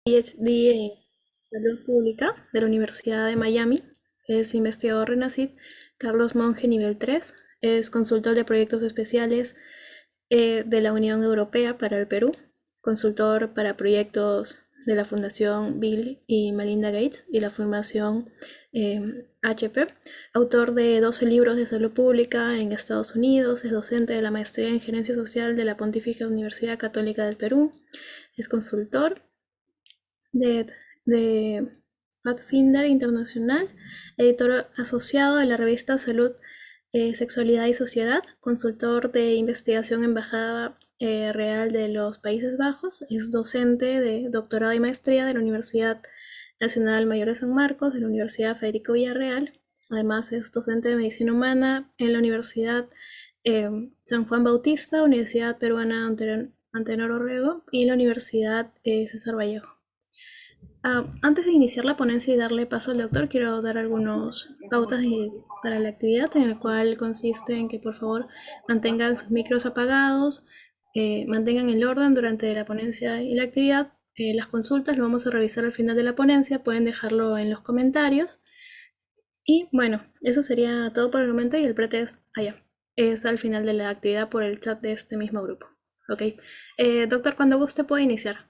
PhD en Salud Pública de la Universidad de Miami. Es investigador RENACID. Carlos Monge, nivel 3. Es consultor de proyectos especiales de la Unión Europea para el Perú. Consultor para proyectos de la Fundación Bill y Melinda Gates y la Fundación HP. Autor de 12 libros de salud pública en Estados Unidos. Es docente de la maestría en Gerencia Social de la Pontificia Universidad Católica del Perú. Es consultor de, de Pathfinder Internacional, editor asociado de la revista Salud, Sexualidad y Sociedad, consultor de investigación en Embajada Real de los Países Bajos, es docente de doctorado y maestría de la Universidad Nacional Mayor de San Marcos, de la Universidad Federico Villarreal. Además es docente de Medicina Humana en la Universidad San Juan Bautista, Universidad Peruana Antenor Orrego y la Universidad César Vallejo. Antes de iniciar la ponencia y darle paso al doctor, quiero dar algunas pautas para la actividad, en la cual consiste en que por favor mantengan sus micros apagados, mantengan el orden durante la ponencia y la actividad. Las consultas lo vamos a revisar al final de la ponencia, pueden dejarlo en los comentarios. Y bueno, eso sería todo por el momento y el pretest allá. Es al final de la actividad por el chat de este mismo grupo. Ok. Doctor, cuando guste puede iniciar.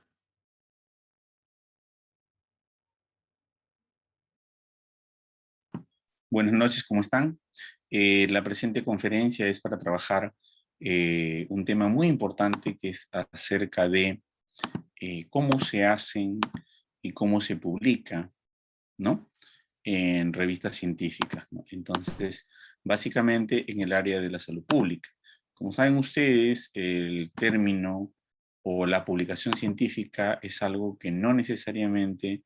Buenas noches, ¿cómo están? La presente conferencia es para trabajar un tema muy importante que es acerca de cómo se hacen y cómo se publica, ¿no? En revistas científicas, ¿no? Entonces, básicamente en el área de la salud pública. Como saben ustedes, el término o la publicación científica es algo que no necesariamente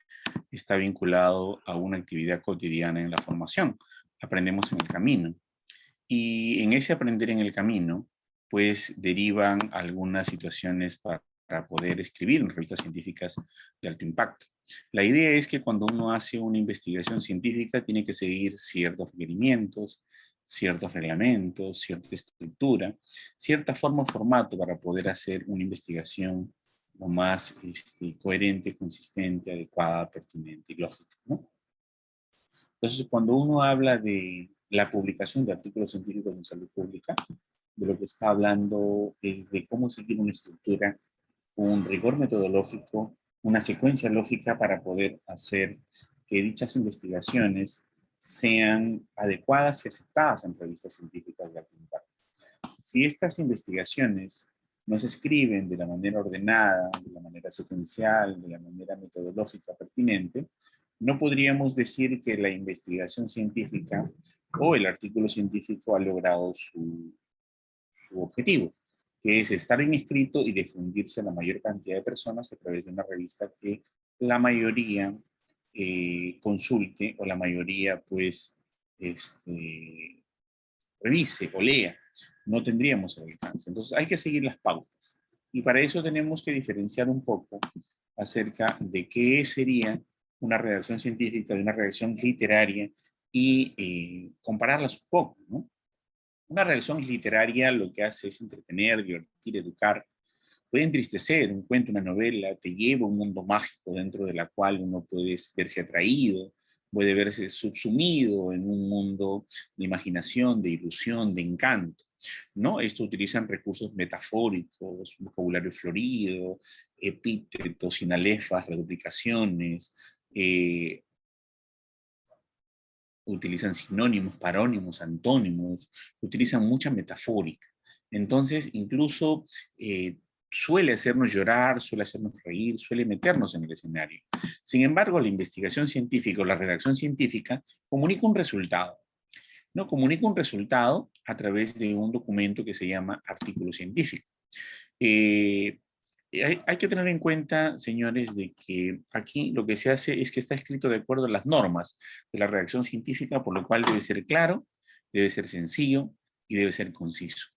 está vinculado a una actividad cotidiana en la formación. Aprendemos en el camino. Y en ese aprender en el camino, pues derivan algunas situaciones para poder escribir en revistas científicas de alto impacto. La idea es que cuando uno hace una investigación científica tiene que seguir ciertos requerimientos, ciertos reglamentos, cierta estructura, cierta forma o formato para poder hacer una investigación lo más coherente, consistente, adecuada, pertinente y lógica, ¿no? Entonces, cuando uno habla de la publicación de artículos científicos en salud pública, de lo que está hablando es de cómo seguir una estructura, un rigor metodológico, una secuencia lógica para poder hacer que dichas investigaciones sean adecuadas y aceptadas en revistas científicas de alto impacto. Si estas investigaciones no se escriben de la manera ordenada, de la manera secuencial, de la manera metodológica pertinente, no podríamos decir que la investigación científica o el artículo científico ha logrado su objetivo, que es estar bien escrito y difundirse a la mayor cantidad de personas a través de una revista que la mayoría consulte o la mayoría pues revise o lea. No tendríamos el alcance. Entonces hay que seguir las pautas. Y para eso tenemos que diferenciar un poco acerca de qué sería una redacción científica de una redacción literaria y compararlas un poco, ¿no? Una redacción literaria lo que hace es entretener, divertir, educar. Puede entristecer, un cuento, una novela, te lleva a un mundo mágico dentro de la cual uno puede verse atraído, puede verse subsumido en un mundo de imaginación, de ilusión, de encanto, ¿no? Esto utilizan recursos metafóricos, vocabulario florido, epítetos, sinalefas, reduplicaciones, utilizan sinónimos, parónimos, antónimos, utilizan mucha metafórica. Entonces, incluso suele hacernos llorar, suele hacernos reír, suele meternos en el escenario. Sin embargo, la investigación científica o la redacción científica comunica un resultado. ¿No? Comunica un resultado a través de un documento que se llama artículo científico. Eh, hay que tener en cuenta, señores, de que aquí lo que se hace es que está escrito de acuerdo a las normas de la redacción científica, por lo cual debe ser claro, debe ser sencillo y debe ser conciso.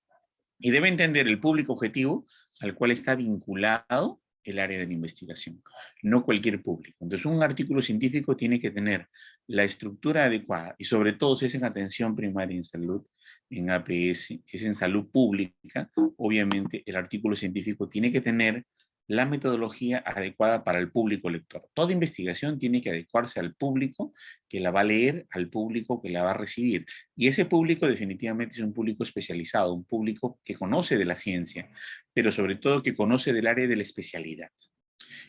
Y debe entender el público objetivo al cual está vinculado el área de la investigación, no cualquier público. Entonces, un artículo científico tiene que tener la estructura adecuada y sobre todo si es en atención primaria en salud, en APS, si es en salud pública, obviamente el artículo científico tiene que tener la metodología adecuada para el público lector. Toda investigación tiene que adecuarse al público que la va a leer, al público que la va a recibir. Y ese público definitivamente es un público especializado, un público que conoce de la ciencia, pero sobre todo que conoce del área de la especialidad.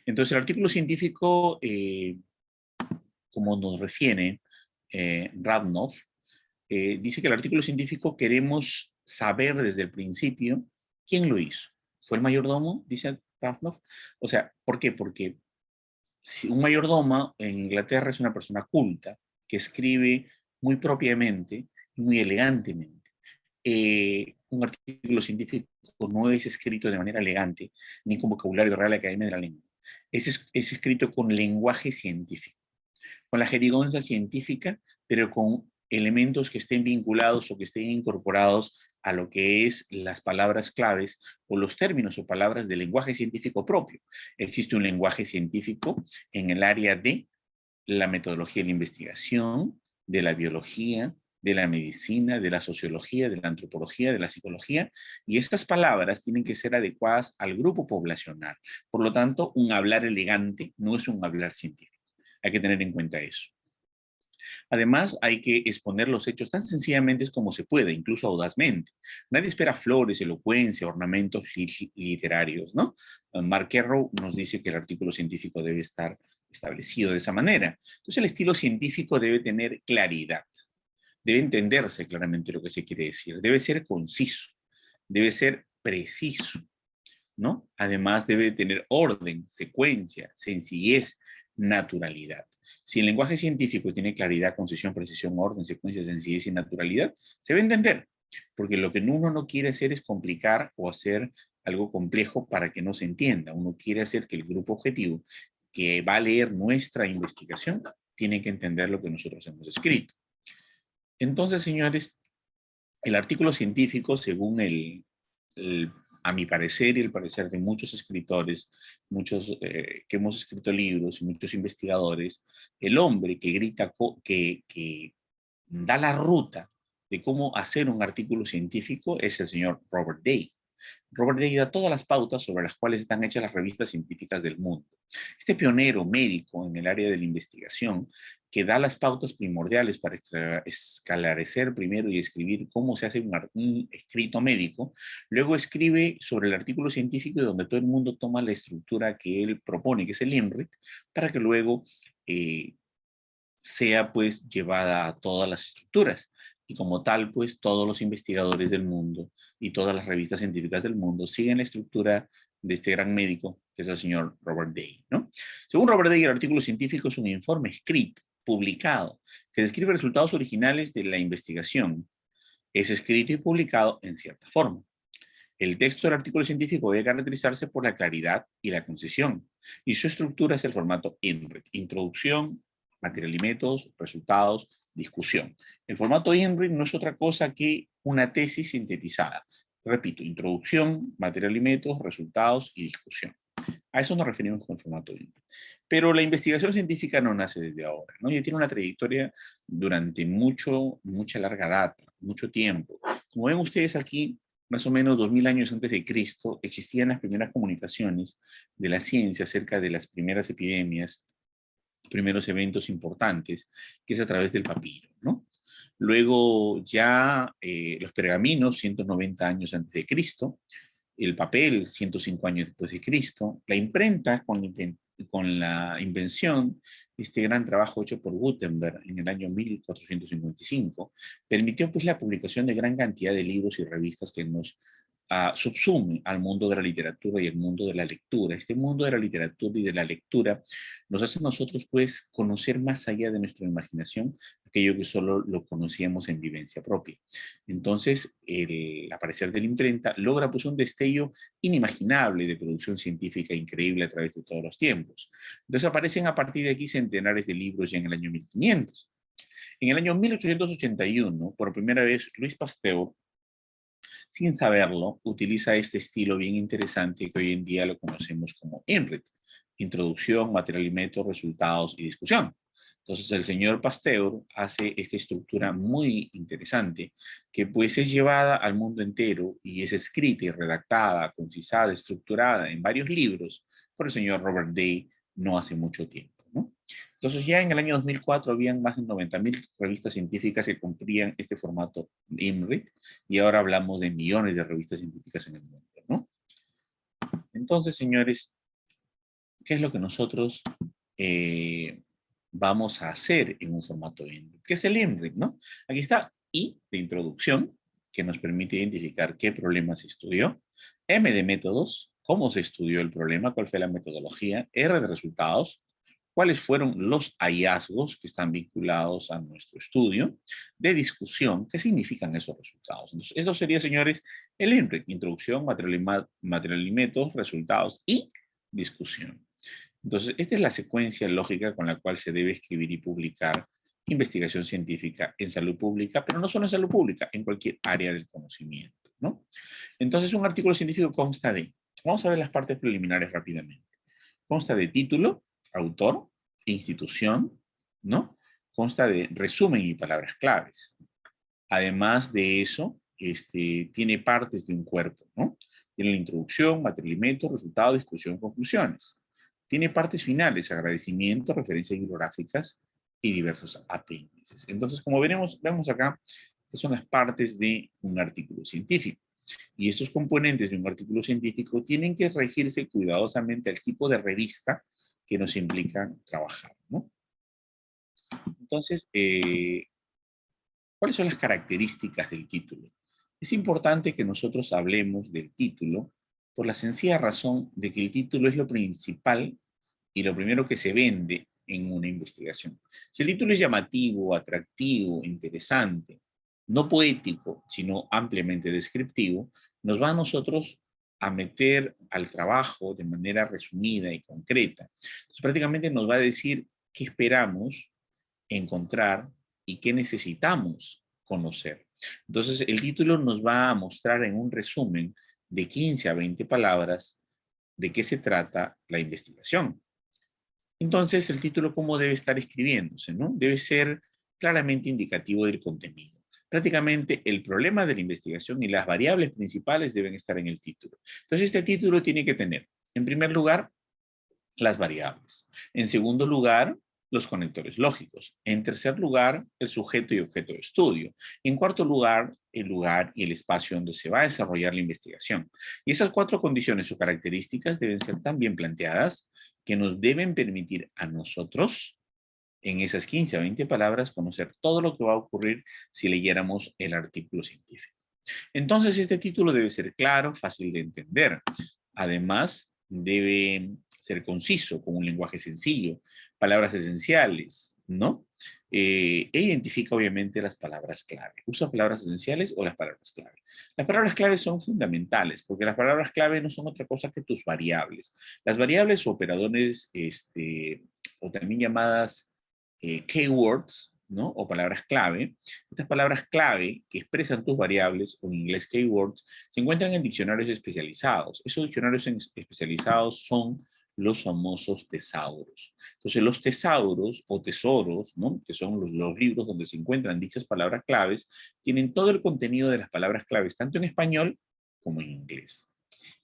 Entonces, el artículo científico, como nos refiere Radnoff, dice que el artículo científico queremos saber desde el principio quién lo hizo. ¿Fue el mayordomo? Dice Radnoff. O sea, ¿por qué? Porque si un mayordomo en Inglaterra es una persona culta que escribe muy propiamente y muy elegantemente. Un artículo científico no es escrito de manera elegante ni con vocabulario de Real Academia de la Lengua. Es escrito con lenguaje científico, con la jerigonza científica, pero con elementos que estén vinculados o que estén incorporados a lo que es las palabras claves o los términos o palabras del lenguaje científico propio. Existe un lenguaje científico en el área de la metodología de la investigación, de la biología, de la medicina, de la sociología, de la antropología, de la psicología, y estas palabras tienen que ser adecuadas al grupo poblacional. Por lo tanto, un hablar elegante no es un hablar científico. Hay que tener en cuenta eso. Además, hay que exponer los hechos tan sencillamente como se puede, incluso audazmente. Nadie espera flores, elocuencia, ornamentos literarios, ¿no? Mark Errow nos dice que el artículo científico debe estar establecido de esa manera. Entonces, el estilo científico debe tener claridad, debe entenderse claramente lo que se quiere decir, debe ser conciso, debe ser preciso, ¿no? Además debe tener orden, secuencia, sencillez, naturalidad. Si el lenguaje científico tiene claridad, concisión, precisión, orden, secuencia, sencillez y naturalidad, se va a entender, porque lo que uno no quiere hacer es complicar o hacer algo complejo para que no se entienda. Uno quiere hacer que el grupo objetivo que va a leer nuestra investigación tiene que entender lo que nosotros hemos escrito. Entonces, señores, el artículo científico, según a mi parecer y el parecer de muchos escritores, muchos que hemos escrito libros y muchos investigadores, el hombre que grita, que da la ruta de cómo hacer un artículo científico es el señor Robert Day. Robert Day da todas las pautas sobre las cuales están hechas las revistas científicas del mundo. Este pionero médico en el área de la investigación, que da las pautas primordiales para esclarecer primero y escribir cómo se hace un escrito médico, luego escribe sobre el artículo científico donde todo el mundo toma la estructura que él propone, que es el INRIT, para que luego sea pues llevada a todas las estructuras. Y como tal, pues todos los investigadores del mundo y todas las revistas científicas del mundo siguen la estructura de este gran médico, que es el señor Robert Day, ¿no? Según Robert Day, el artículo científico es un informe escrito, publicado, que describe resultados originales de la investigación. Es escrito y publicado en cierta forma. El texto del artículo científico debe caracterizarse por la claridad y la concisión, y su estructura es el formato INRIT: introducción, material y métodos, resultados, discusión. El formato INRIT no es otra cosa que una tesis sintetizada. Repito, introducción, material y métodos, resultados y discusión. A eso nos referimos con el formato INRIT. Pero la investigación científica no nace desde ahora, ¿no? Ya tiene una trayectoria durante mucha larga data, mucho tiempo. Como ven ustedes aquí, más o menos 2000 años antes de Cristo, existían las primeras comunicaciones de la ciencia acerca de las primeras epidemias, primeros eventos importantes, que es a través del papiro, ¿no? Luego ya los pergaminos, 190 años antes de Cristo, el papel, 105 años después de Cristo, la imprenta con la invención, este gran trabajo hecho por Gutenberg en el año 1455, permitió pues la publicación de gran cantidad de libros y revistas que nos subsume al mundo de la literatura y el mundo de la lectura. Este mundo de la literatura y de la lectura nos hace a nosotros pues conocer más allá de nuestra imaginación aquello que solo lo conocíamos en vivencia propia. Entonces, el aparecer de la imprenta logra pues un destello inimaginable de producción científica increíble a través de todos los tiempos. Entonces aparecen a partir de aquí centenares de libros ya en el año 1500. En el año 1881, por primera vez, Louis Pasteur, sin saberlo, utiliza este estilo bien interesante que hoy en día lo conocemos como INRIT: introducción, material y método, resultados y discusión. Entonces el señor Pasteur hace esta estructura muy interesante que pues es llevada al mundo entero y es escrita y redactada, concisada, estructurada en varios libros por el señor Robert Day no hace mucho tiempo, ¿no? Entonces ya en el año 2004 habían más de 90.000 revistas científicas que cumplían este formato IMRIT y ahora hablamos de millones de revistas científicas en el mundo, ¿no? Entonces, señores, ¿qué es lo que nosotros vamos a hacer en un formato IMRIT? ¿Qué es el IMRIT, no? Aquí está I de introducción, que nos permite identificar qué problema se estudió. M de métodos, cómo se estudió el problema, cuál fue la metodología. R de resultados, cuáles fueron los hallazgos que están vinculados a nuestro estudio. De discusión, qué significan esos resultados. Entonces, eso sería, señores, el IMRIT. Introducción, material y métodos, resultados y discusión. Entonces, esta es la secuencia lógica con la cual se debe escribir y publicar investigación científica en salud pública, pero no solo en salud pública, en cualquier área del conocimiento, ¿no? Entonces, un artículo científico consta de, vamos a ver las partes preliminares rápidamente. Consta de título, autor, institución, ¿no? Consta de resumen y palabras claves. Además de eso, tiene partes de un cuerpo, ¿no? Tiene la introducción, material y método, resultado, discusión, conclusiones. Tiene partes finales, agradecimiento, referencias bibliográficas y diversos apéndices. Entonces, como vemos acá, estas son las partes de un artículo científico. Y estos componentes de un artículo científico tienen que regirse cuidadosamente al tipo de revista que nos implica trabajar, ¿no? Entonces, ¿cuáles son las características del título? Es importante que nosotros hablemos del título por la sencilla razón de que el título es lo principal y lo primero que se vende en una investigación. Si el título es llamativo, atractivo, interesante, no poético, sino ampliamente descriptivo, nos va a nosotros a meter al trabajo de manera resumida y concreta. Entonces, prácticamente nos va a decir qué esperamos encontrar y qué necesitamos conocer. Entonces, el título nos va a mostrar en un resumen de 15 a 20 palabras de qué se trata la investigación. Entonces, el título, ¿cómo debe estar escribiéndose, no? Debe ser claramente indicativo del contenido. Prácticamente el problema de la investigación y las variables principales deben estar en el título. Entonces, este título tiene que tener, en primer lugar, las variables. En segundo lugar, los conectores lógicos. En tercer lugar, el sujeto y objeto de estudio. En cuarto lugar, el lugar y el espacio donde se va a desarrollar la investigación. Y esas 4 condiciones o características deben ser tan bien planteadas que nos deben permitir a nosotros, en esas 15 a 20 palabras, conocer todo lo que va a ocurrir si leyéramos el artículo científico. Entonces, este título debe ser claro, fácil de entender. Además, debe ser conciso, con un lenguaje sencillo, palabras esenciales, ¿no? E identifica obviamente las palabras clave. Usa palabras esenciales o las palabras clave. Las palabras clave son fundamentales porque las palabras clave no son otra cosa que tus variables. Las variables o operadores, o también llamadas keywords, ¿no? O palabras clave. Estas palabras clave que expresan tus variables, o en inglés keywords, se encuentran en diccionarios especializados. Esos diccionarios especializados son los famosos tesauros. Entonces, los tesauros o tesoros, ¿no? Que son los libros donde se encuentran dichas palabras claves, tienen todo el contenido de las palabras claves, tanto en español como en inglés.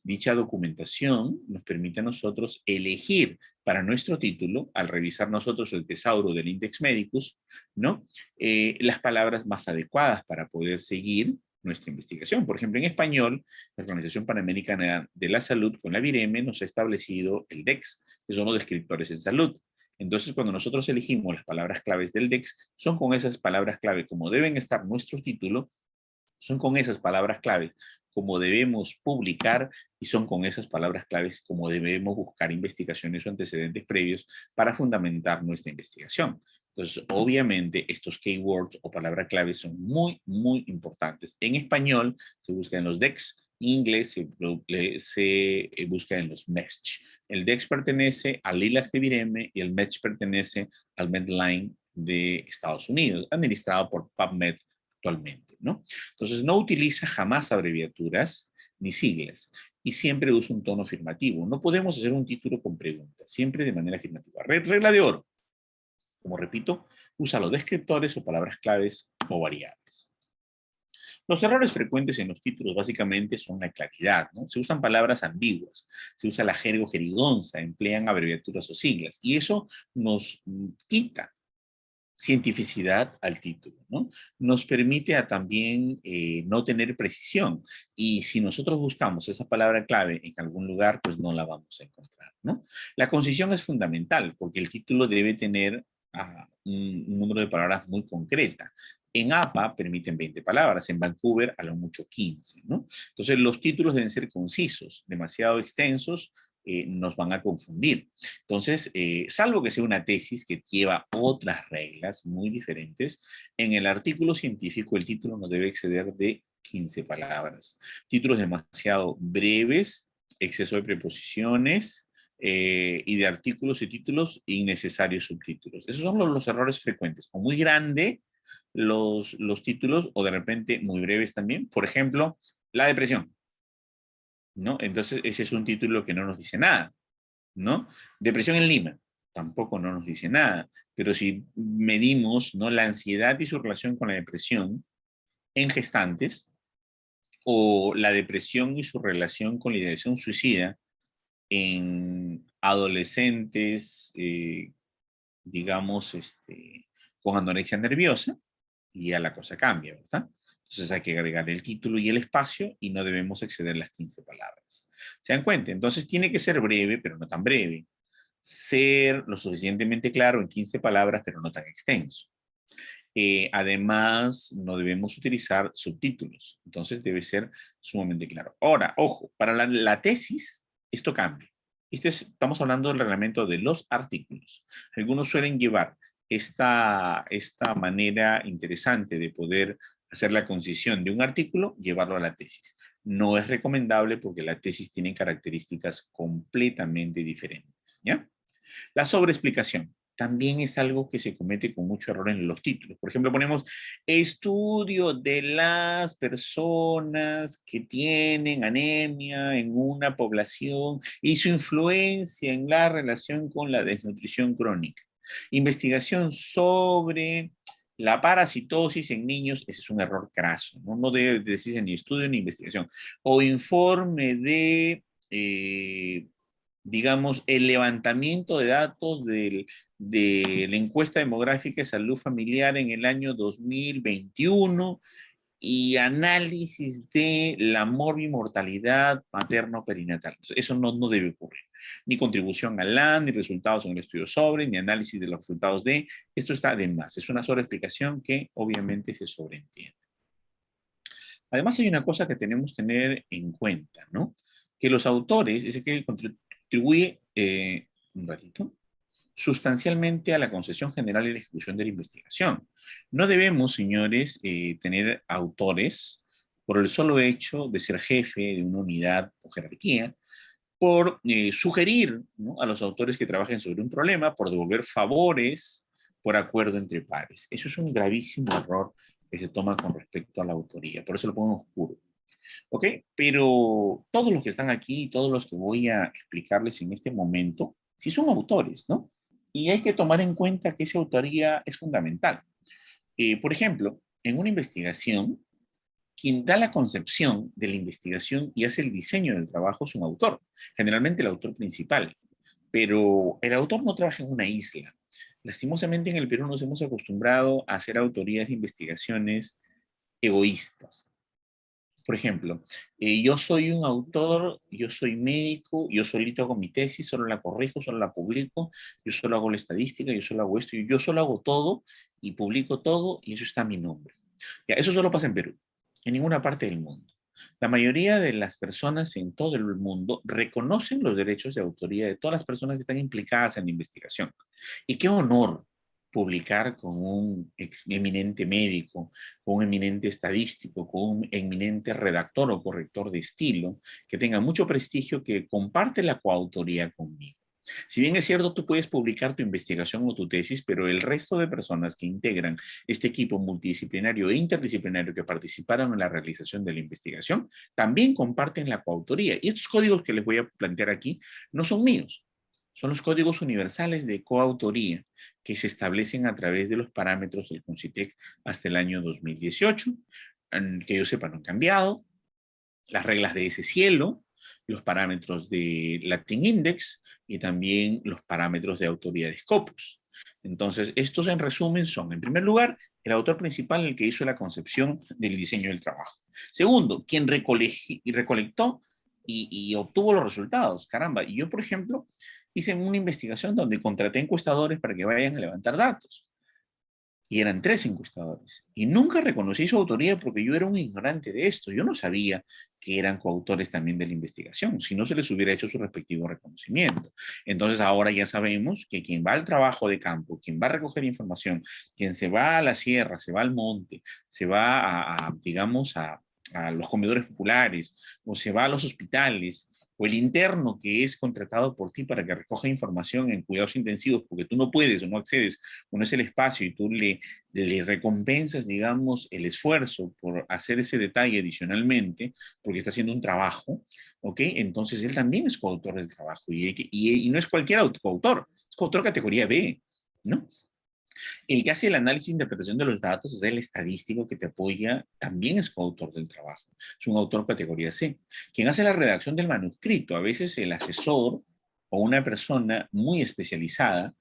Dicha documentación nos permite a nosotros elegir para nuestro título, al revisar nosotros el tesauro del Index Medicus, ¿no? Las palabras más adecuadas para poder seguir nuestra investigación. Por ejemplo, en español, la Organización Panamericana de la Salud, con la VIREME, nos ha establecido el DEX, que son los descriptores en salud. Entonces, cuando nosotros elegimos las palabras claves del DEX, son con esas palabras clave como deben estar nuestro título, son con esas palabras claves como debemos publicar y son con esas palabras claves como debemos buscar investigaciones o antecedentes previos para fundamentar nuestra investigación. Entonces, obviamente, estos keywords o palabras claves son muy, muy importantes. En español se busca en los DEX, en inglés se busca en los MESH. El DEX pertenece al ILAX de VIREME y el MESH pertenece al Medline de Estados Unidos, administrado por PubMed actualmente, ¿no? Entonces, no utiliza jamás abreviaturas ni siglas y siempre usa un tono afirmativo. No podemos hacer un título con preguntas, siempre de manera afirmativa. Regla de oro. Como repito, usa los descriptores o palabras claves o variables. Los errores frecuentes en los títulos básicamente son la claridad, ¿no? Se usan palabras ambiguas, se usa la jerga o jerigonza, emplean abreviaturas o siglas, y eso nos quita cientificidad al título, ¿no? Nos permite también no tener precisión, y si nosotros buscamos esa palabra clave en algún lugar, pues no la vamos a encontrar, ¿no? La concisión es fundamental, porque el título debe tener un número de palabras muy concreta. En APA permiten 20 palabras, en Vancouver a lo mucho 15, ¿no? Entonces los títulos deben ser concisos, demasiado extensos, nos van a confundir. Entonces, salvo que sea una tesis que lleva otras reglas muy diferentes, en el artículo científico el título no debe exceder de 15 palabras. Títulos demasiado breves, exceso de preposiciones, y de artículos y títulos innecesarios subtítulos. Esos son los errores frecuentes. O muy grande los títulos, o de repente muy breves también. Por ejemplo, la depresión, ¿no? Entonces, ese es un título que no nos dice nada, ¿no? Depresión en Lima, tampoco no nos dice nada. Pero si medimos, ¿no?, la ansiedad y su relación con la depresión en gestantes, o la depresión y su relación con la ideación suicida en adolescentes, digamos, con anorexia nerviosa, y ya la cosa cambia, ¿verdad? Entonces hay que agregar el título y el espacio y no debemos exceder las 15 palabras. ¿Se dan cuenta? Entonces tiene que ser breve, pero no tan breve. Ser lo suficientemente claro en 15 palabras, pero no tan extenso. Además, no debemos utilizar subtítulos. Entonces debe ser sumamente claro. Ahora, ojo, para la tesis, esto cambia. Estamos hablando del reglamento de los artículos. Algunos suelen llevar esta manera interesante de poder hacer la concisión de un artículo, llevarlo a la tesis. No es recomendable porque la tesis tiene características completamente diferentes, ¿ya? La sobreexplicación también es algo que se comete con mucho error en los títulos. Por ejemplo, ponemos estudio de las personas que tienen anemia en una población y su influencia en la relación con la desnutrición crónica. Investigación sobre la parasitosis en niños, ese es un error craso, ¿no? No debe decirse ni estudio ni investigación. O informe de digamos, el levantamiento de datos de la encuesta demográfica de salud familiar en el año 2021 y análisis de la morbimortalidad materno-perinatal. Eso no debe ocurrir. Ni contribución al LAN, ni resultados en el estudio sobre, ni análisis de los resultados de. Esto está de más. Es una sobreexplicación que obviamente se sobreentiende. Además, hay una cosa que tenemos que tener en cuenta, ¿no? Que los autores, es que contribuye, un ratito, sustancialmente a la concesión general y la ejecución de la investigación. No debemos, señores, tener autores por el solo hecho de ser jefe de una unidad o jerarquía, por sugerir, ¿no?, a los autores que trabajen sobre un problema, por devolver favores por acuerdo entre pares. Eso es un gravísimo error que se toma con respecto a la autoría. Por eso lo pongo en oscuro. ¿Ok? Pero todos los que están aquí, todos los que voy a explicarles en este momento, sí son autores, ¿no? Y hay que tomar en cuenta que esa autoría es fundamental. Por ejemplo, en una investigación, quien da la concepción de la investigación y hace el diseño del trabajo es un autor, generalmente el autor principal, pero el autor no trabaja en una isla. Lastimosamente en el Perú nos hemos acostumbrado a hacer autorías de investigaciones egoístas. Por ejemplo, yo soy un autor, yo soy médico, yo solito hago mi tesis, solo la corrijo, solo la publico, yo solo hago la estadística, yo solo hago esto, yo solo hago todo y publico todo y eso está a mi nombre. Ya, eso solo pasa en Perú, en ninguna parte del mundo. La mayoría de las personas en todo el mundo reconocen los derechos de autoría de todas las personas que están implicadas en la investigación. Y qué honor publicar con un eminente médico, con un eminente estadístico, con un eminente redactor o corrector de estilo, que tenga mucho prestigio, que comparte la coautoría conmigo. Si bien es cierto, tú puedes publicar tu investigación o tu tesis, pero el resto de personas que integran este equipo multidisciplinario e interdisciplinario que participaron en la realización de la investigación, también comparten la coautoría. Y estos códigos que les voy a plantear aquí no son míos. Son los códigos universales de coautoría que se establecen a través de los parámetros del CONCITEC hasta el año 2018. Que yo sepa, no han cambiado. Las reglas de ese cielo, los parámetros de Latin Index y también los parámetros de autoría de Scopus. Entonces, estos en resumen son, en primer lugar, el autor principal, el que hizo la concepción del diseño del trabajo. Segundo, quien recolectó y obtuvo los resultados. Caramba, y yo, por ejemplo, hice una investigación donde contraté encuestadores para que vayan a levantar datos. Y eran 3 encuestadores. Y nunca reconocí su autoría porque yo era un ignorante de esto. Yo no sabía que eran coautores también de la investigación, si no se les hubiera hecho su respectivo reconocimiento. Entonces ahora ya sabemos que quien va al trabajo de campo, quien va a recoger información, quien se va a la sierra, se va al monte, se va digamos, a los comedores populares, o se va a los hospitales, o el interno que es contratado por ti para que recoja información en cuidados intensivos, porque tú no puedes o no accedes, o no es el espacio y tú le recompensas, digamos, el esfuerzo por hacer ese detalle adicionalmente, porque está haciendo un trabajo, ¿ok? Entonces él también es coautor del trabajo, y no es cualquier coautor, es coautor categoría B, ¿no? El que hace el análisis e interpretación de los datos, es el estadístico que te apoya, también es coautor del trabajo. Es un autor categoría C. Quien hace la redacción del manuscrito, a veces el asesor o una persona muy especializada,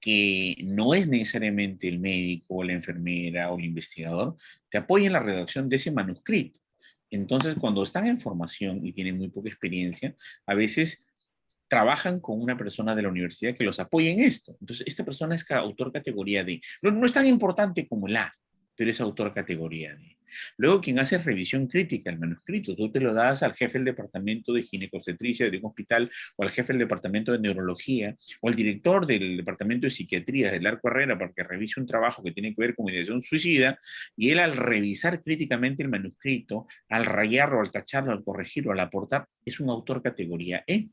que no es necesariamente el médico o la enfermera o el investigador, te apoya en la redacción de ese manuscrito. Entonces, cuando están en formación y tienen muy poca experiencia, a veces trabajan con una persona de la universidad que los apoye en esto. Entonces, esta persona es autor categoría D. No es tan importante como el A, pero es autor categoría D. Luego, quien hace revisión crítica del manuscrito, tú te lo das al jefe del departamento de ginecobstetricia de un hospital, o al jefe del departamento de neurología, o al director del departamento de psiquiatría del Arco Herrera para que revise un trabajo que tiene que ver con ideación suicida, y él al revisar críticamente el manuscrito, al rayarlo, al tacharlo, al corregirlo, al aportar, es un autor categoría E.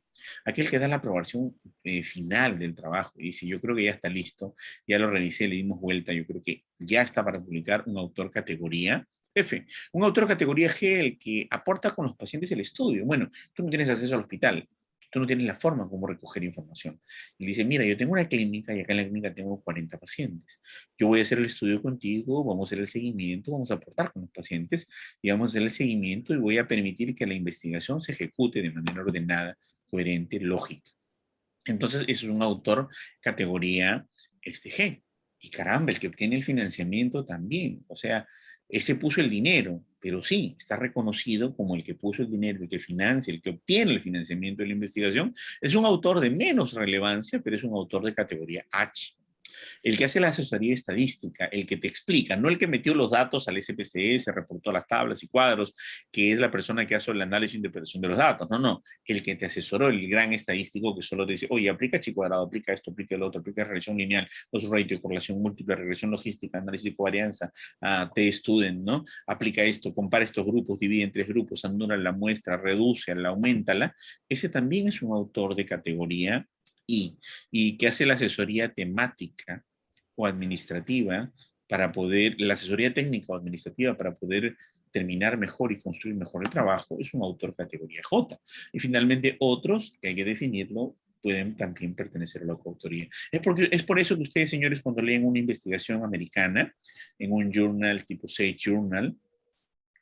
Aquel que da la aprobación final del trabajo y dice, yo creo que ya está listo, ya lo revisé, le dimos vuelta, yo creo que ya está para publicar, un autor categoría F. Un autor categoría G, el que aporta con los pacientes el estudio. Bueno, tú no tienes acceso al hospital, tú no tienes la forma como recoger información. Y dice, mira, yo tengo una clínica y acá en la clínica tengo 40 pacientes. Yo voy a hacer el estudio contigo, vamos a hacer el seguimiento, vamos a aportar con los pacientes y vamos a hacer el seguimiento y voy a permitir que la investigación se ejecute de manera ordenada, coherente, lógica. Entonces, eso es un autor categoría G. Y caramba, el que obtiene el financiamiento también. O sea, ese puso el dinero, pero sí, está reconocido como el que puso el dinero, el que financia, el que obtiene el financiamiento de la investigación. Es un autor de menos relevancia, pero es un autor de categoría H. El que hace la asesoría estadística, el que te explica, no el que metió los datos al SPSS, reportó las tablas y cuadros, que es la persona que hace el análisis e interpretación de los datos. No, no. El que te asesoró, el gran estadístico que solo te dice, oye, aplica chi cuadrado, aplica esto, aplica el otro, aplica regresión lineal, los ratio, correlación múltiple, regresión logística, análisis de covarianza, T-student, ¿no? Aplica esto, compara estos grupos, divide en 3 grupos, anula la muestra, reduce, la aumentala. Ese también es un autor de categoría y que hace la asesoría temática o administrativa para poder, la asesoría técnica o administrativa para poder terminar mejor y construir mejor el trabajo, es un autor categoría J. Y finalmente otros, que hay que definirlo, pueden también pertenecer a la coautoría. Es por eso que ustedes, señores, cuando leen una investigación americana en un journal tipo Sage Journal,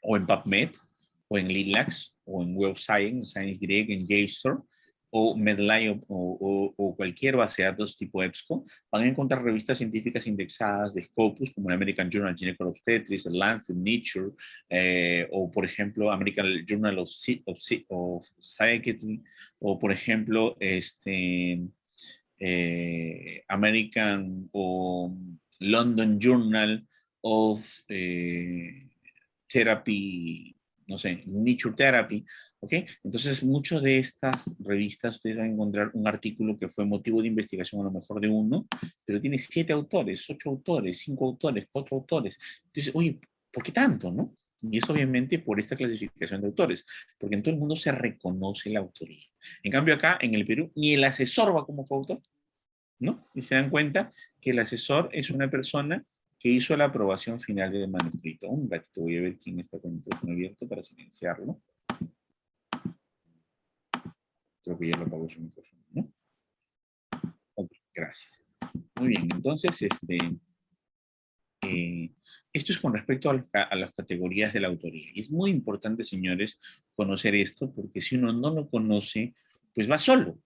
o en PubMed, o en LILACS, o en Web Science, Science Direct, en JSTOR, o Medline o cualquier base de datos tipo EBSCO, van a encontrar revistas científicas indexadas de Scopus, como el American Journal of Gynecology Obstetrics, el Lancet, Nature, o por ejemplo, American Journal of Psychiatry, o por ejemplo, American o London Journal of Therapy, no sé, Nature Therapy, ¿ok? Entonces, muchas de estas revistas ustedes van a encontrar un artículo que fue motivo de investigación a lo mejor de uno, pero tiene 7 autores, 8 autores, 5 autores, 4 autores. Entonces, oye, ¿por qué tanto, no? Y es obviamente por esta clasificación de autores, porque en todo el mundo se reconoce la autoría. En cambio acá, en el Perú, ni el asesor va como coautor, ¿no? Y se dan cuenta que el asesor es una persona que hizo la aprobación final del manuscrito. Un ratito voy a ver quién está con el micrófono abierto para silenciarlo. Creo que ya lo apagó su micrófono, ¿no? Gracias. Muy bien, entonces, esto es con respecto a las categorías de la autoría. Y es muy importante, señores, conocer esto, porque si uno no lo conoce, pues va solo,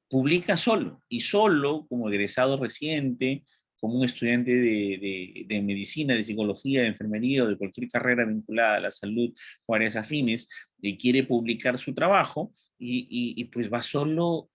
publica solo, y solo como egresado reciente, como un estudiante de medicina, de psicología, de enfermería o de cualquier carrera vinculada a la salud o áreas afines, quiere publicar su trabajo y pues va solo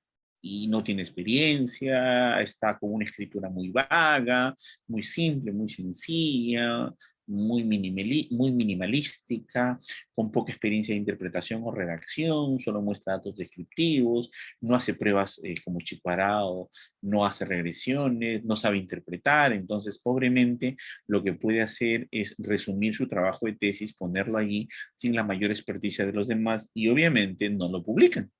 y no tiene experiencia, está con una escritura muy vaga, muy simple, muy sencilla, muy minimalística, con poca experiencia de interpretación o redacción, solo muestra datos descriptivos, no hace pruebas como Chico Arao, no hace regresiones, no sabe interpretar, entonces pobremente lo que puede hacer es resumir su trabajo de tesis, ponerlo allí sin la mayor experticia de los demás y obviamente no lo publican.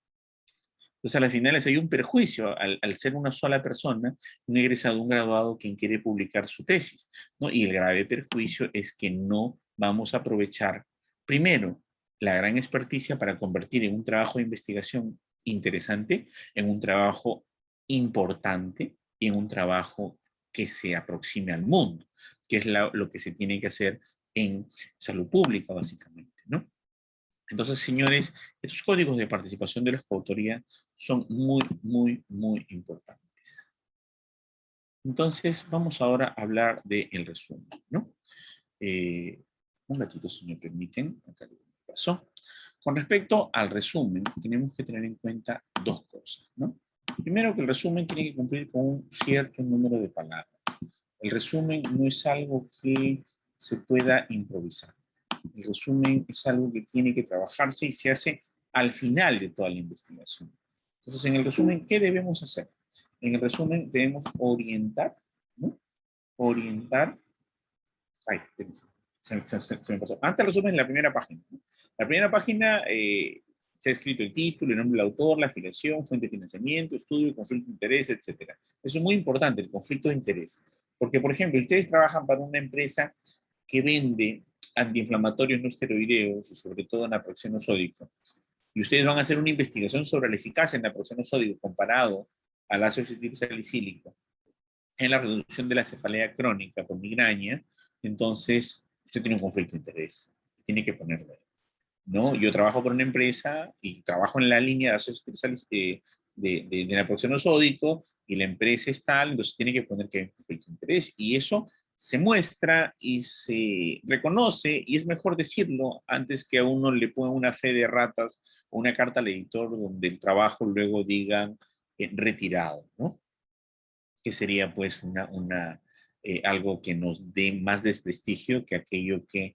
Entonces, a las finales hay un perjuicio al ser una sola persona, un egresado, un graduado, quien quiere publicar su tesis, ¿no? Y el grave perjuicio es que no vamos a aprovechar, primero, la gran experticia para convertir en un trabajo de investigación interesante, en un trabajo importante y en un trabajo que se aproxime al mundo, que es lo que se tiene que hacer en salud pública, básicamente, ¿no? Entonces, señores, estos códigos de participación de la coautoría son muy importantes. Entonces, vamos ahora a hablar del resumen, ¿no? Un ratito, si me permiten. Acá lo pasó. Con respecto al resumen, tenemos que tener en cuenta dos cosas, ¿no? Primero, que el resumen tiene que cumplir con un cierto número de palabras. El resumen no es algo que se pueda improvisar. El resumen es algo que tiene que trabajarse y se hace al final de toda la investigación. Entonces, en el resumen, ¿qué debemos hacer? En el resumen debemos orientar, ¿no? Orientar. Ay, se me pasó. Antes el resumen en la primera página, ¿no? La primera página se ha escrito el título, el nombre del autor, la afiliación, fuente de financiamiento, estudio, conflicto de interés, etc. Eso es muy importante, el conflicto de interés. Porque, por ejemplo, ustedes trabajan para una empresa que vende antiinflamatorios no esteroideos y sobre todo naproxeno sódico, y ustedes van a hacer una investigación sobre la eficacia en naproxeno sódico comparado al ácido acetil salicílico en la reducción de la cefalea crónica por migraña, entonces usted tiene un conflicto de interés. Tiene que ponerlo ahí, ¿no? Yo trabajo por una empresa y trabajo en la línea de ácido acetil de naproxeno sódico y la empresa es tal, entonces tiene que poner que hay un conflicto de interés. Y eso se muestra y se reconoce, y es mejor decirlo antes que a uno le ponga una fe de ratas o una carta al editor donde el trabajo luego digan retirado, ¿no? Que sería pues algo que nos dé más desprestigio que aquello que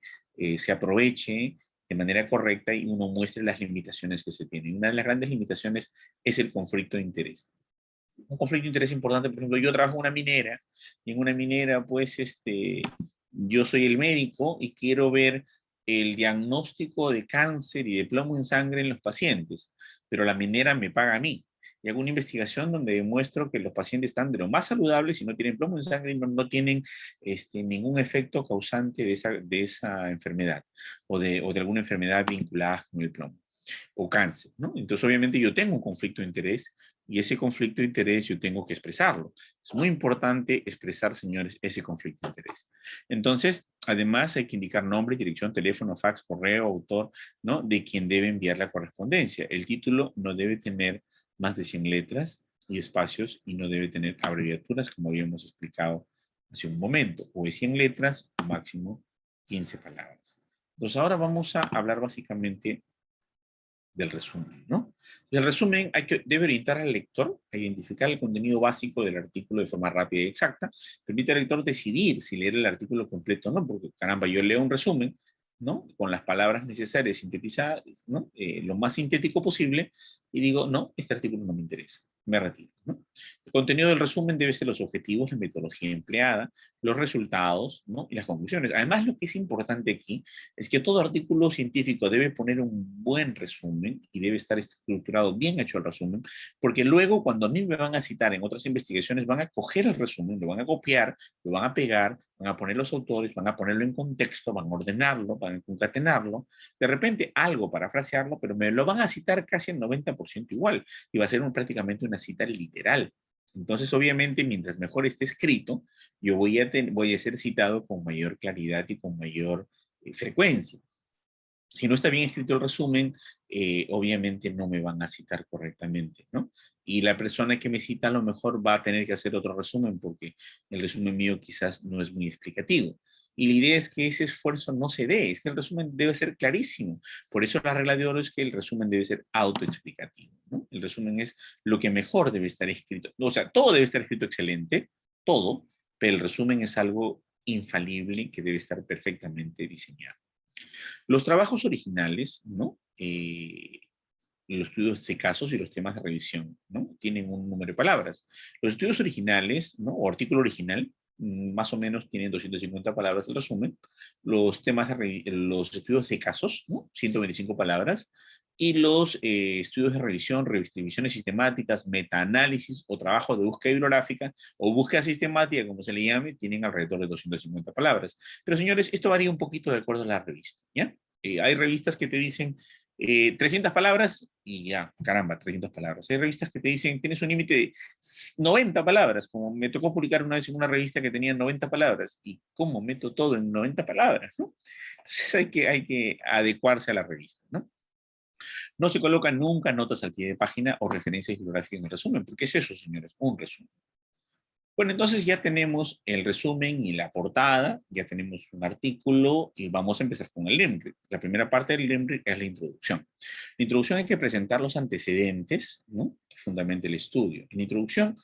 se aproveche de manera correcta y uno muestre las limitaciones que se tienen. Una de las grandes limitaciones es el conflicto de interés. Un conflicto de interés importante, por ejemplo, yo trabajo en una minera y en una minera pues yo soy el médico y quiero ver el diagnóstico de cáncer y de plomo en sangre en los pacientes, pero la minera me paga a mí. Y hago una investigación donde demuestro que los pacientes están de lo más saludables y no tienen plomo en sangre y no tienen ningún efecto causante de esa enfermedad o de alguna enfermedad vinculada con el plomo o cáncer, ¿no? Entonces, obviamente, yo tengo un conflicto de interés y ese conflicto de interés yo tengo que expresarlo. Es muy importante expresar, señores, ese conflicto de interés. Entonces, además, hay que indicar nombre, dirección, teléfono, fax, correo, autor, ¿no? De quien debe enviar la correspondencia. El título no debe tener más de 100 letras y espacios y no debe tener abreviaturas, como habíamos explicado hace un momento, o de 100 letras o máximo 15 palabras. Entonces, ahora vamos a hablar básicamente del resumen, ¿no? El resumen debe orientar al lector a identificar el contenido básico del artículo de forma rápida y exacta. Permite al lector decidir si leer el artículo completo o no, porque caramba, yo leo un resumen, ¿no? Con las palabras necesarias sintetizadas, ¿no? Lo más sintético posible y digo, no, este artículo no me interesa, me retiro, ¿no? El contenido del resumen debe ser los objetivos, la metodología empleada, los resultados, ¿no? Y las conclusiones. Además, lo que es importante aquí es que todo artículo científico debe poner un buen resumen y debe estar estructurado, bien hecho el resumen, porque luego cuando a mí me van a citar en otras investigaciones van a coger el resumen, lo van a copiar, lo van a pegar, van a poner los autores, van a ponerlo en contexto, van a ordenarlo, van a concatenarlo, de repente algo para frasearlo, pero me lo van a citar casi el 90% igual y va a ser prácticamente una cita literal. Entonces, obviamente, mientras mejor esté escrito, yo voy a ser citado con mayor claridad y con mayor frecuencia. Si no está bien escrito el resumen, obviamente no me van a citar correctamente, ¿no? Y la persona que me cita a lo mejor va a tener que hacer otro resumen porque el resumen mío quizás no es muy explicativo. Y la idea es que ese esfuerzo no se dé, es que el resumen debe ser clarísimo. Por eso la regla de oro es que el resumen debe ser autoexplicativo, ¿no? El resumen es lo que mejor debe estar escrito. O sea, todo debe estar escrito excelente, todo, pero el resumen es algo infalible que debe estar perfectamente diseñado. Los trabajos originales, ¿no? Los estudios de casos y los temas de revisión, ¿no? Tienen un número de palabras. Los estudios originales, ¿no? O artículo original, más o menos tienen 250 palabras el resumen. Los temas los estudios de casos, ¿no? 125 palabras. Y los estudios de revisión, revisiones sistemáticas, metaanálisis o trabajo de búsqueda bibliográfica o búsqueda sistemática, como se le llame, tienen alrededor de 250 palabras. Pero señores, esto varía un poquito de acuerdo a la revista, ¿ya? Hay revistas que te dicen 300 palabras y ya, caramba, 300 palabras. Hay revistas que te dicen, tienes un límite de 90 palabras, como me tocó publicar una vez en una revista que tenía 90 palabras. ¿Y cómo meto todo en 90 palabras? ¿No? Entonces hay que adecuarse a la revista, ¿no? No se colocan nunca notas al pie de página o referencias bibliográficas en el resumen, porque es eso, señores, un resumen. Bueno, entonces ya tenemos el resumen y la portada, ya tenemos un artículo y vamos a empezar con el LIMRIC. La primera parte del LIMRIC es la introducción. La introducción hay que presentar los antecedentes, ¿no? Que fundamenta el estudio. En la introducción,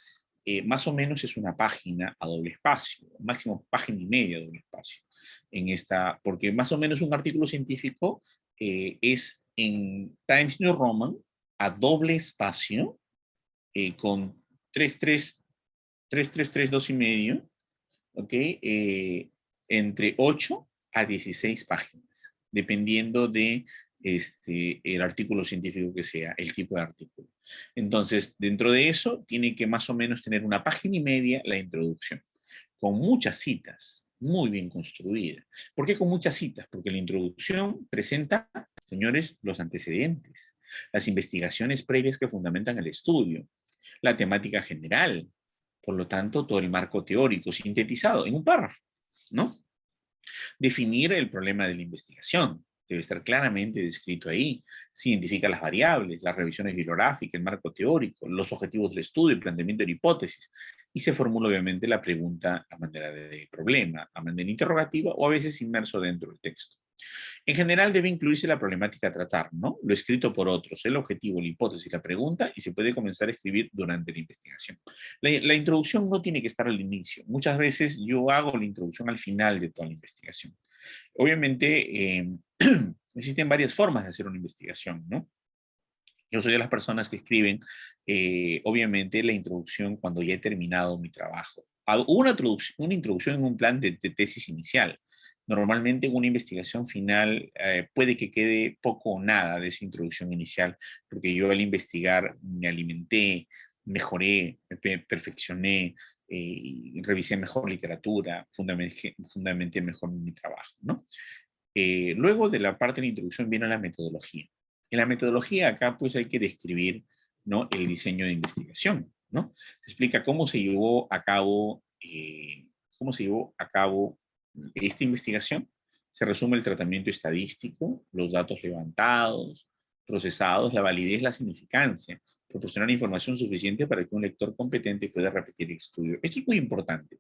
más o menos es una página a doble espacio, máximo página y media a doble espacio. Porque más o menos un artículo científico es en Times New Roman a doble espacio con 2 y medio, ¿ok? Entre 8 a 16 páginas, dependiendo de el artículo científico que sea, el tipo de artículo. Entonces, dentro de eso, tiene que más o menos tener una página y media la introducción, con muchas citas, muy bien construida. ¿Por qué con muchas citas? Porque la introducción presenta, señores, los antecedentes, las investigaciones previas que fundamentan el estudio, la temática general, por lo tanto, todo el marco teórico sintetizado en un párrafo, ¿no? Definir el problema de la investigación. Debe estar claramente descrito ahí. Se identifica las variables, las revisiones bibliográficas, el marco teórico, los objetivos del estudio, el planteamiento de hipótesis. Y se formula obviamente la pregunta a manera de problema, a manera interrogativa o a veces inmerso dentro del texto. En general debe incluirse la problemática a tratar, ¿no? Lo escrito por otros, el objetivo, la hipótesis, la pregunta, y se puede comenzar a escribir durante la investigación. La introducción no tiene que estar al inicio. Muchas veces yo hago la introducción al final de toda la investigación. Obviamente, existen varias formas de hacer una investigación, ¿no? Yo soy de las personas que escriben, obviamente, la introducción cuando ya he terminado mi trabajo. Hago una introducción en un plan de tesis inicial. Normalmente en una investigación final puede que quede poco o nada de esa introducción inicial, porque yo al investigar me alimenté, mejoré, perfeccioné, revisé mejor literatura, fundamenté mejor mi trabajo, ¿no? Luego de la parte de la introducción viene la metodología. En la metodología acá pues hay que describir, ¿no? El diseño de investigación, ¿no? Se explica cómo se llevó a cabo esta investigación. Se resume el tratamiento estadístico, los datos levantados, procesados, la validez, la significancia, proporcionar información suficiente para que un lector competente pueda repetir el estudio. Esto es muy importante.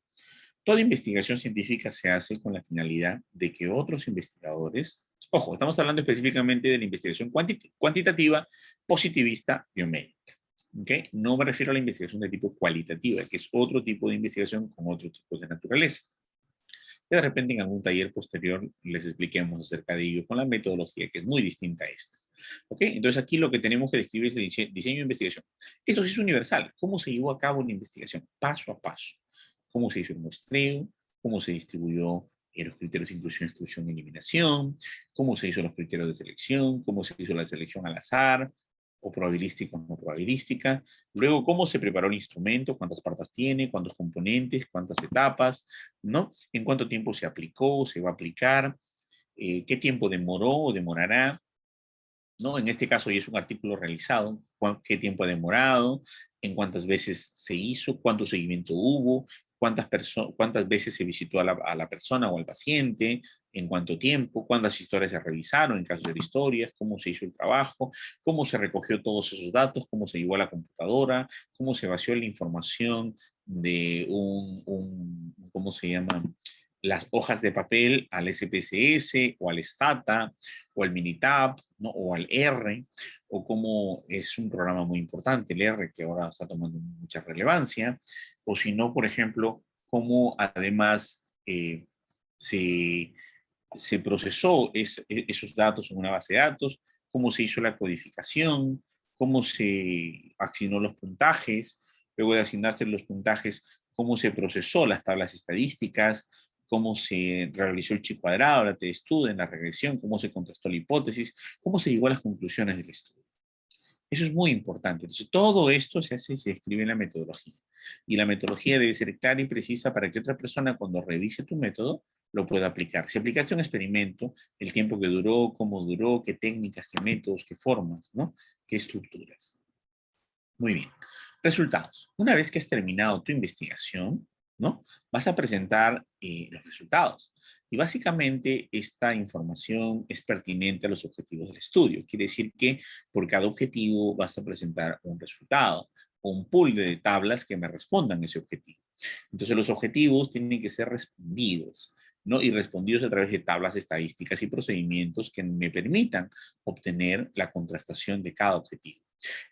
Toda investigación científica se hace con la finalidad de que otros investigadores, ojo, estamos hablando específicamente de la investigación cuantitativa, positivista, biomédica. ¿Okay? No me refiero a la investigación de tipo cualitativa, que es otro tipo de investigación con otro tipo de naturaleza. Que de repente en algún taller posterior les expliquemos acerca de ello con la metodología, que es muy distinta a esta. ¿Ok? Entonces aquí lo que tenemos que describir es el diseño de investigación. Esto sí es universal. ¿Cómo se llevó a cabo la investigación? Paso a paso. ¿Cómo se hizo el muestreo? ¿Cómo se distribuyó los criterios de inclusión, exclusión y eliminación? ¿Cómo se hizo los criterios de selección? ¿Cómo se hizo la selección al azar? ¿O probabilística o no probabilística? Luego, ¿cómo se preparó el instrumento? ¿Cuántas partes tiene? ¿Cuántos componentes? ¿Cuántas etapas? ¿No? ¿En cuánto tiempo se aplicó? ¿Se va a aplicar? ¿Qué tiempo demoró o demorará? ¿no? En este caso ya es un artículo realizado, qué tiempo ha demorado, en cuántas veces se hizo, cuánto seguimiento hubo, cuántas veces se visitó a la persona o al paciente, en cuánto tiempo, cuántas historias se revisaron en caso de historias, cómo se hizo el trabajo, cómo se recogió todos esos datos, cómo se llevó a la computadora, cómo se vació la información de ¿cómo se llama? Las hojas de papel al SPSS o al Stata o al Minitab, ¿no? O al R, o como es un programa muy importante, el R, que ahora está tomando mucha relevancia, o si no, por ejemplo, cómo además se, se procesó esos datos en una base de datos, cómo se hizo la codificación, cómo se asignó los puntajes, luego de asignarse los puntajes, cómo se procesó las tablas estadísticas, cómo se realizó el chi cuadrado, la t-student, la regresión, cómo se contrastó la hipótesis, cómo se llegó a las conclusiones del estudio. Eso es muy importante. Entonces, todo esto se hace y se escribe en la metodología. Y la metodología debe ser clara y precisa para que otra persona, cuando revise tu método, lo pueda aplicar. Si aplicaste un experimento, el tiempo que duró, cómo duró, qué técnicas, qué métodos, qué formas, ¿no? Qué estructuras. Muy bien. Resultados. Una vez que has terminado tu investigación, ¿no? Vas a presentar los resultados. Y básicamente esta información es pertinente a los objetivos del estudio. Quiere decir que por cada objetivo vas a presentar un resultado o un pool de tablas que me respondan a ese objetivo. Entonces los objetivos tienen que ser respondidos, ¿no? Y respondidos a través de tablas estadísticas y procedimientos que me permitan obtener la contrastación de cada objetivo.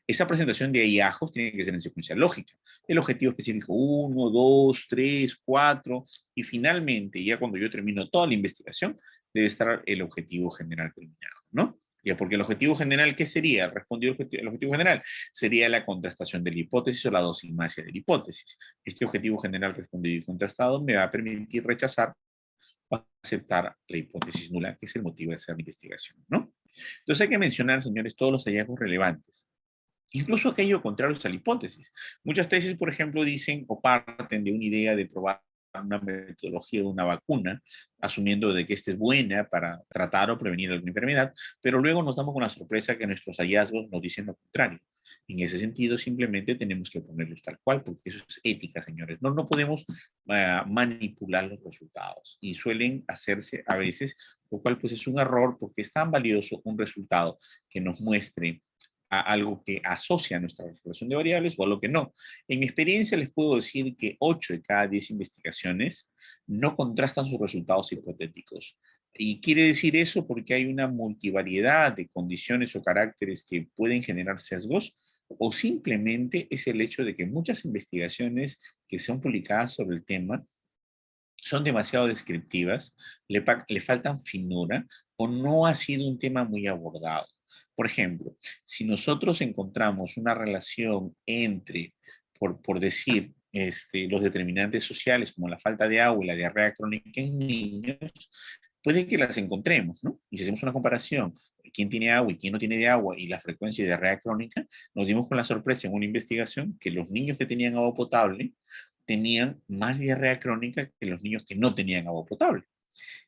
Esa presentación de hallazgos tiene que ser en secuencia lógica. El objetivo específico 1, 2, 3, 4 y finalmente, ya cuando yo termino toda la investigación, debe estar el objetivo general terminado, ¿no? Ya, porque el objetivo general, ¿qué sería? El objetivo general sería la contrastación de la hipótesis o la dosimasia de la hipótesis. Este objetivo general respondido y contrastado me va a permitir rechazar o aceptar la hipótesis nula, que es el motivo de hacer la investigación, ¿no? Entonces hay que mencionar, señores, todos los hallazgos relevantes. Incluso aquello contrario a la hipótesis. Muchas tesis, por ejemplo, dicen o parten de una idea de probar una metodología de una vacuna, asumiendo de que esta es buena para tratar o prevenir alguna enfermedad, pero luego nos damos con la sorpresa que nuestros hallazgos nos dicen lo contrario. En ese sentido, simplemente tenemos que ponerlos tal cual, porque eso es ética, señores. No podemos manipular los resultados y suelen hacerse a veces, lo cual pues es un error porque es tan valioso un resultado que nos muestre a algo que asocia a nuestra relación de variables o a lo que no. En mi experiencia les puedo decir que 8 de cada 10 investigaciones no contrastan sus resultados hipotéticos. Y quiere decir eso porque hay una multivariedad de condiciones o caracteres que pueden generar sesgos, o simplemente es el hecho de que muchas investigaciones que son publicadas sobre el tema son demasiado descriptivas, le faltan finura o no ha sido un tema muy abordado. Por ejemplo, si nosotros encontramos una relación entre, por decir, los determinantes sociales como la falta de agua y la diarrea crónica en niños, puede que las encontremos, ¿no? Y si hacemos una comparación, quién tiene agua y quién no tiene de agua y la frecuencia de diarrea crónica, nos dimos con la sorpresa en una investigación que los niños que tenían agua potable tenían más diarrea crónica que los niños que no tenían agua potable.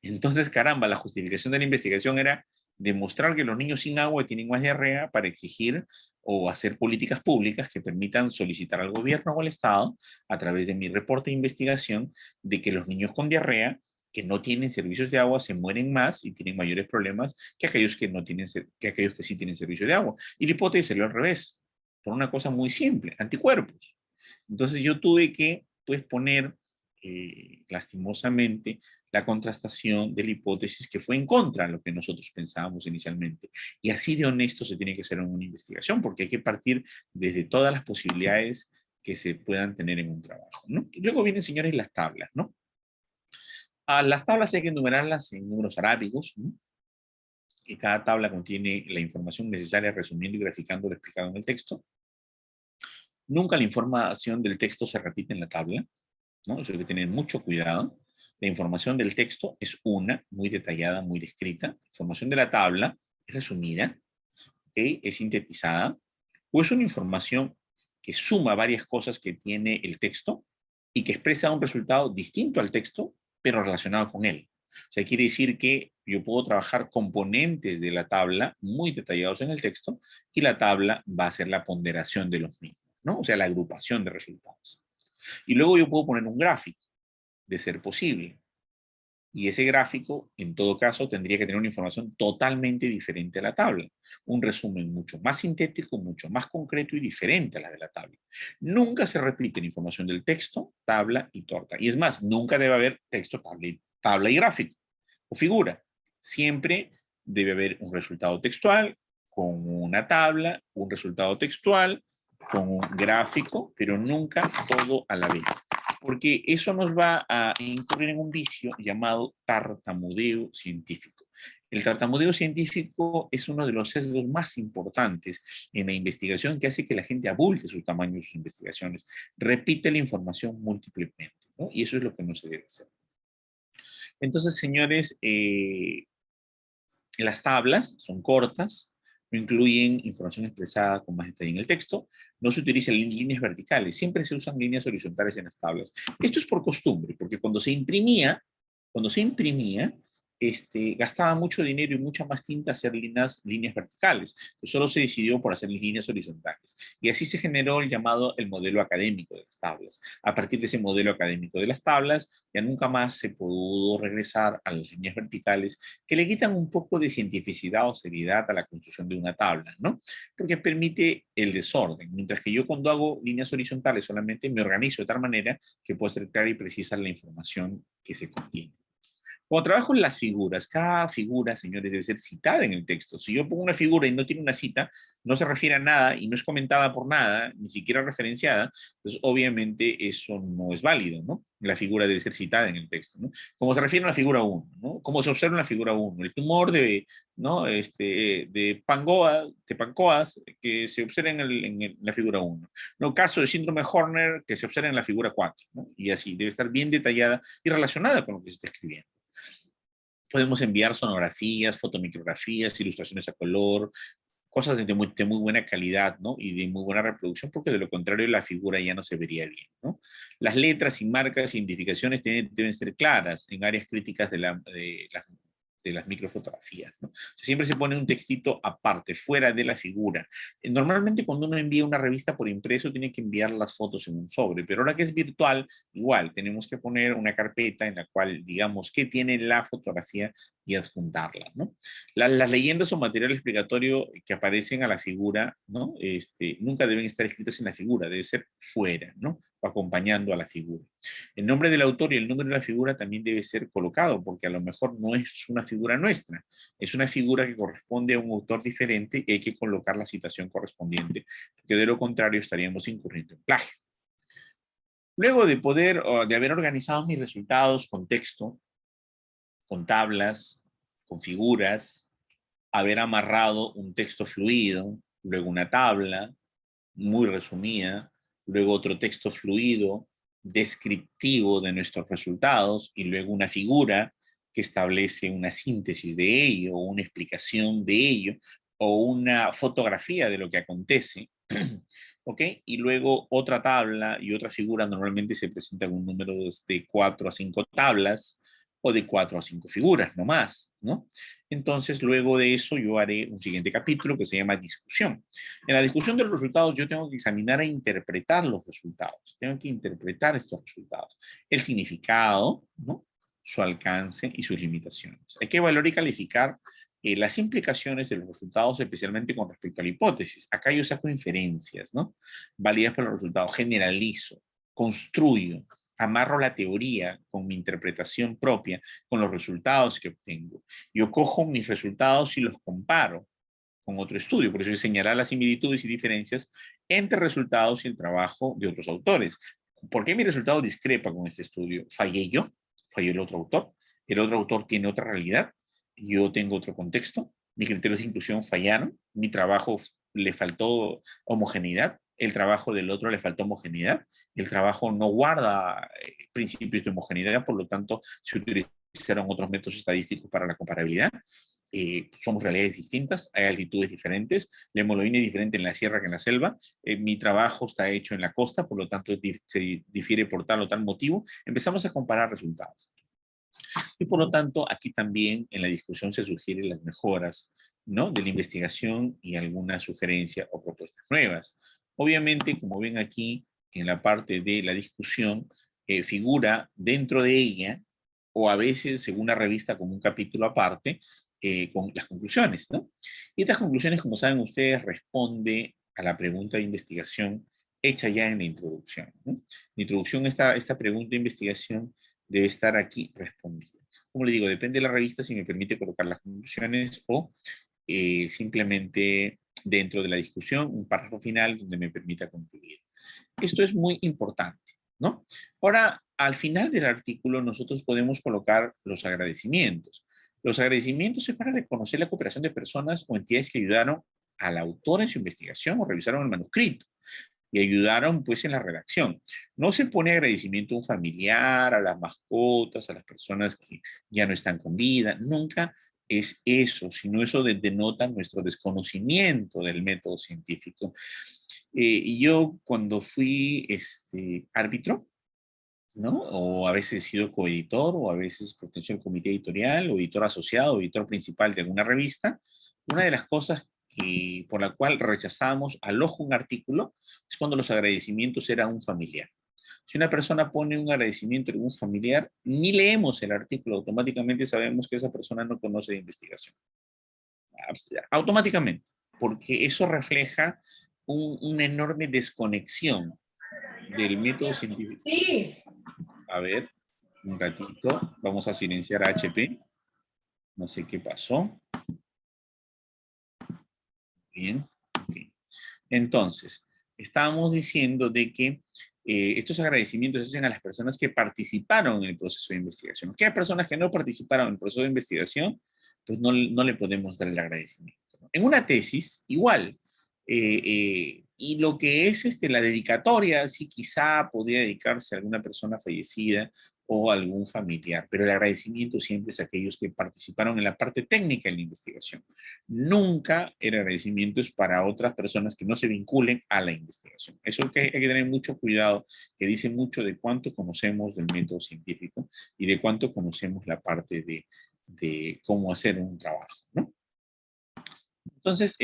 Entonces, caramba, la justificación de la investigación era demostrar que los niños sin agua tienen más diarrea para exigir o hacer políticas públicas que permitan solicitar al gobierno o al Estado, a través de mi reporte de investigación, de que los niños con diarrea que no tienen servicios de agua se mueren más y tienen mayores problemas que aquellos que, no tienen, que aquellos que sí tienen servicio de agua. Y la hipótesis salió al revés, por una cosa muy simple, anticuerpos. Entonces yo tuve que pues, poner, lastimosamente, la contrastación de la hipótesis que fue en contra de lo que nosotros pensábamos inicialmente. Y así de honesto se tiene que hacer en una investigación, porque hay que partir desde todas las posibilidades que se puedan tener en un trabajo, ¿no? Luego vienen, señores, las tablas, ¿no? Las tablas hay que enumerarlas en números arábigos, ¿no? Y cada tabla contiene la información necesaria resumiendo y graficando lo explicado en el texto. Nunca la información del texto se repite en la tabla, ¿no? Eso hay que tener mucho cuidado. La información del texto es una, muy detallada, muy descrita. La información de la tabla es resumida, ¿okay? Es sintetizada, o es una información que suma varias cosas que tiene el texto y que expresa un resultado distinto al texto, pero relacionado con él. O sea, quiere decir que yo puedo trabajar componentes de la tabla muy detallados en el texto y la tabla va a ser la ponderación de los mismos, ¿no? O sea, la agrupación de resultados. Y luego yo puedo poner un gráfico, de ser posible. Y ese gráfico, en todo caso, tendría que tener una información totalmente diferente a la tabla. Un resumen mucho más sintético, mucho más concreto y diferente a la de la tabla. Nunca se repite la información del texto, tabla y torta. Y es más, nunca debe haber texto, tabla y gráfico o figura. Siempre debe haber un resultado textual con una tabla, un resultado textual con un gráfico, pero nunca todo a la vez, porque eso nos va a incurrir en un vicio llamado tartamudeo científico. El tartamudeo científico es uno de los sesgos más importantes en la investigación, que hace que la gente abulte su tamaño de sus investigaciones, repite la información múltiplemente, ¿no? Y eso es lo que no se debe hacer. Entonces, señores, las tablas son cortas, no incluyen información expresada con más detalle en el texto, no se utilizan líneas verticales, siempre se usan líneas horizontales en las tablas. Esto es por costumbre, porque cuando se imprimía, gastaba mucho dinero y mucha más tinta hacer líneas verticales. Entonces solo se decidió por hacer líneas horizontales. Y así se generó el llamado el modelo académico de las tablas. A partir de ese modelo académico de las tablas, ya nunca más se pudo regresar a las líneas verticales que le quitan un poco de cientificidad o seriedad a la construcción de una tabla, ¿no? Porque permite el desorden. Mientras que yo cuando hago líneas horizontales solamente me organizo de tal manera que puedo ser clara y precisa la información que se contiene. Cuando trabajo en las figuras, cada figura, señores, debe ser citada en el texto. Si yo pongo una figura y no tiene una cita, no se refiere a nada y no es comentada por nada, ni siquiera referenciada, entonces obviamente eso no es válido, ¿no? La figura debe ser citada en el texto, ¿no? Como se refiere a la figura 1, ¿no? Como se observa en la figura 1, el tumor de, ¿no? de Pancoas que se observa en la figura 1. No, caso de síndrome de Horner que se observa en la figura 4, ¿no? Y así, debe estar bien detallada y relacionada con lo que se está escribiendo. Podemos enviar sonografías, fotomicrografías, ilustraciones a color, cosas de muy buena calidad, ¿no? Y de muy buena reproducción, porque de lo contrario la figura ya no se vería bien, ¿no? Las letras y marcas e identificaciones deben ser claras en áreas críticas de las microfotografías, ¿no? Siempre se pone un textito aparte, fuera de la figura. Normalmente cuando uno envía una revista por impreso, tiene que enviar las fotos en un sobre, pero ahora que es virtual, igual, tenemos que poner una carpeta en la cual digamos qué tiene la fotografía y adjuntarla, ¿no? Las leyendas o material explicatorio que aparecen a la figura, ¿no? Nunca deben estar escritas en la figura, debe ser fuera, ¿no? O acompañando a la figura. El nombre del autor y el número de la figura también debe ser colocado, porque a lo mejor no es una figura nuestra, es una figura que corresponde a un autor diferente y hay que colocar la citación correspondiente, porque de lo contrario estaríamos incurriendo en plagio. Luego de haber organizado mis resultados con texto, con tablas, con figuras, haber amarrado un texto fluido, luego una tabla muy resumida, luego otro texto fluido, descriptivo de nuestros resultados y luego una figura que establece una síntesis de ello, o una explicación de ello, o una fotografía de lo que acontece, ¿ok? Y luego otra tabla y otra figura normalmente se presentan un número de 4 a 5 tablas o de 4 a 5 figuras, no más, ¿no? Entonces, luego de eso, yo haré un siguiente capítulo que se llama discusión. En la discusión de los resultados, yo tengo que examinar e interpretar los resultados. Tengo que interpretar estos resultados. El significado, ¿no? Su alcance y sus limitaciones. Hay que valorar y calificar las implicaciones de los resultados, especialmente con respecto a la hipótesis. Acá yo saco inferencias, ¿no? Válidas para los resultados. Generalizo, construyo, amarro la teoría con mi interpretación propia, con los resultados que obtengo. Yo cojo mis resultados y los comparo con otro estudio, por eso señalar las similitudes y diferencias entre resultados y el trabajo de otros autores. ¿Por qué mi resultado discrepa con este estudio? ¿Fallé yo? ¿Falló el otro autor? ¿El otro autor tiene otra realidad? ¿Yo tengo otro contexto? ¿Mis criterios de inclusión fallaron? ¿Mi trabajo le faltó homogeneidad? ¿El trabajo del otro le faltó homogeneidad? ¿El trabajo no guarda principios de homogeneidad? Por lo tanto, se utilizaron otros métodos estadísticos para la comparabilidad. Somos realidades distintas, hay altitudes diferentes, la hemoglobina es diferente en la sierra que en la selva, mi trabajo está hecho en la costa, por lo tanto se difiere por tal o tal motivo. Empezamos a comparar resultados. Y por lo tanto, aquí también en la discusión se sugieren las mejoras, ¿no?, de la investigación y alguna sugerencia o propuestas nuevas. Obviamente, como ven aquí, en la parte de la discusión, figura dentro de ella, o a veces, según la revista, como un capítulo aparte, con las conclusiones, ¿no? Y estas conclusiones, como saben ustedes, responde a la pregunta de investigación hecha ya en la introducción, ¿no? En la introducción, esta pregunta de investigación debe estar aquí respondida. Como le digo, depende de la revista si me permite colocar las conclusiones o simplemente dentro de la discusión, un párrafo final donde me permita concluir. Esto es muy importante, ¿no? Ahora, al final del artículo, nosotros podemos colocar los agradecimientos. Los agradecimientos es para reconocer la cooperación de personas o entidades que ayudaron al autor en su investigación o revisaron el manuscrito y ayudaron pues en la redacción. No se pone agradecimiento a un familiar, a las mascotas, a las personas que ya no están con vida, nunca es eso, sino eso denota nuestro desconocimiento del método científico. Y yo cuando fui árbitro, ¿no? O a veces he sido coeditor, o a veces perteneció al comité editorial, o editor asociado, o editor principal de alguna revista. Una de las cosas por la cual rechazamos al ojo un artículo es cuando los agradecimientos eran un familiar. Si una persona pone un agradecimiento a un familiar, ni leemos el artículo, automáticamente sabemos que esa persona no conoce de investigación. Automáticamente, porque eso refleja una enorme desconexión del método científico. Sí. A ver, un ratito, vamos a silenciar a HP. No sé qué pasó. Bien, okay. Entonces, estábamos diciendo de que estos agradecimientos se hacen a las personas que participaron en el proceso de investigación. Aquellas personas que no participaron en el proceso de investigación, pues no le podemos dar el agradecimiento, ¿no? En una tesis, igual. Y lo que es la dedicatoria, sí, quizá podría dedicarse a alguna persona fallecida o algún familiar, pero el agradecimiento siempre es a aquellos que participaron en la parte técnica de la investigación. Nunca el agradecimiento es para otras personas que no se vinculen a la investigación. Eso hay que tener mucho cuidado, que dice mucho de cuánto conocemos del método científico y de cuánto conocemos la parte de cómo hacer un trabajo, ¿no? Entonces,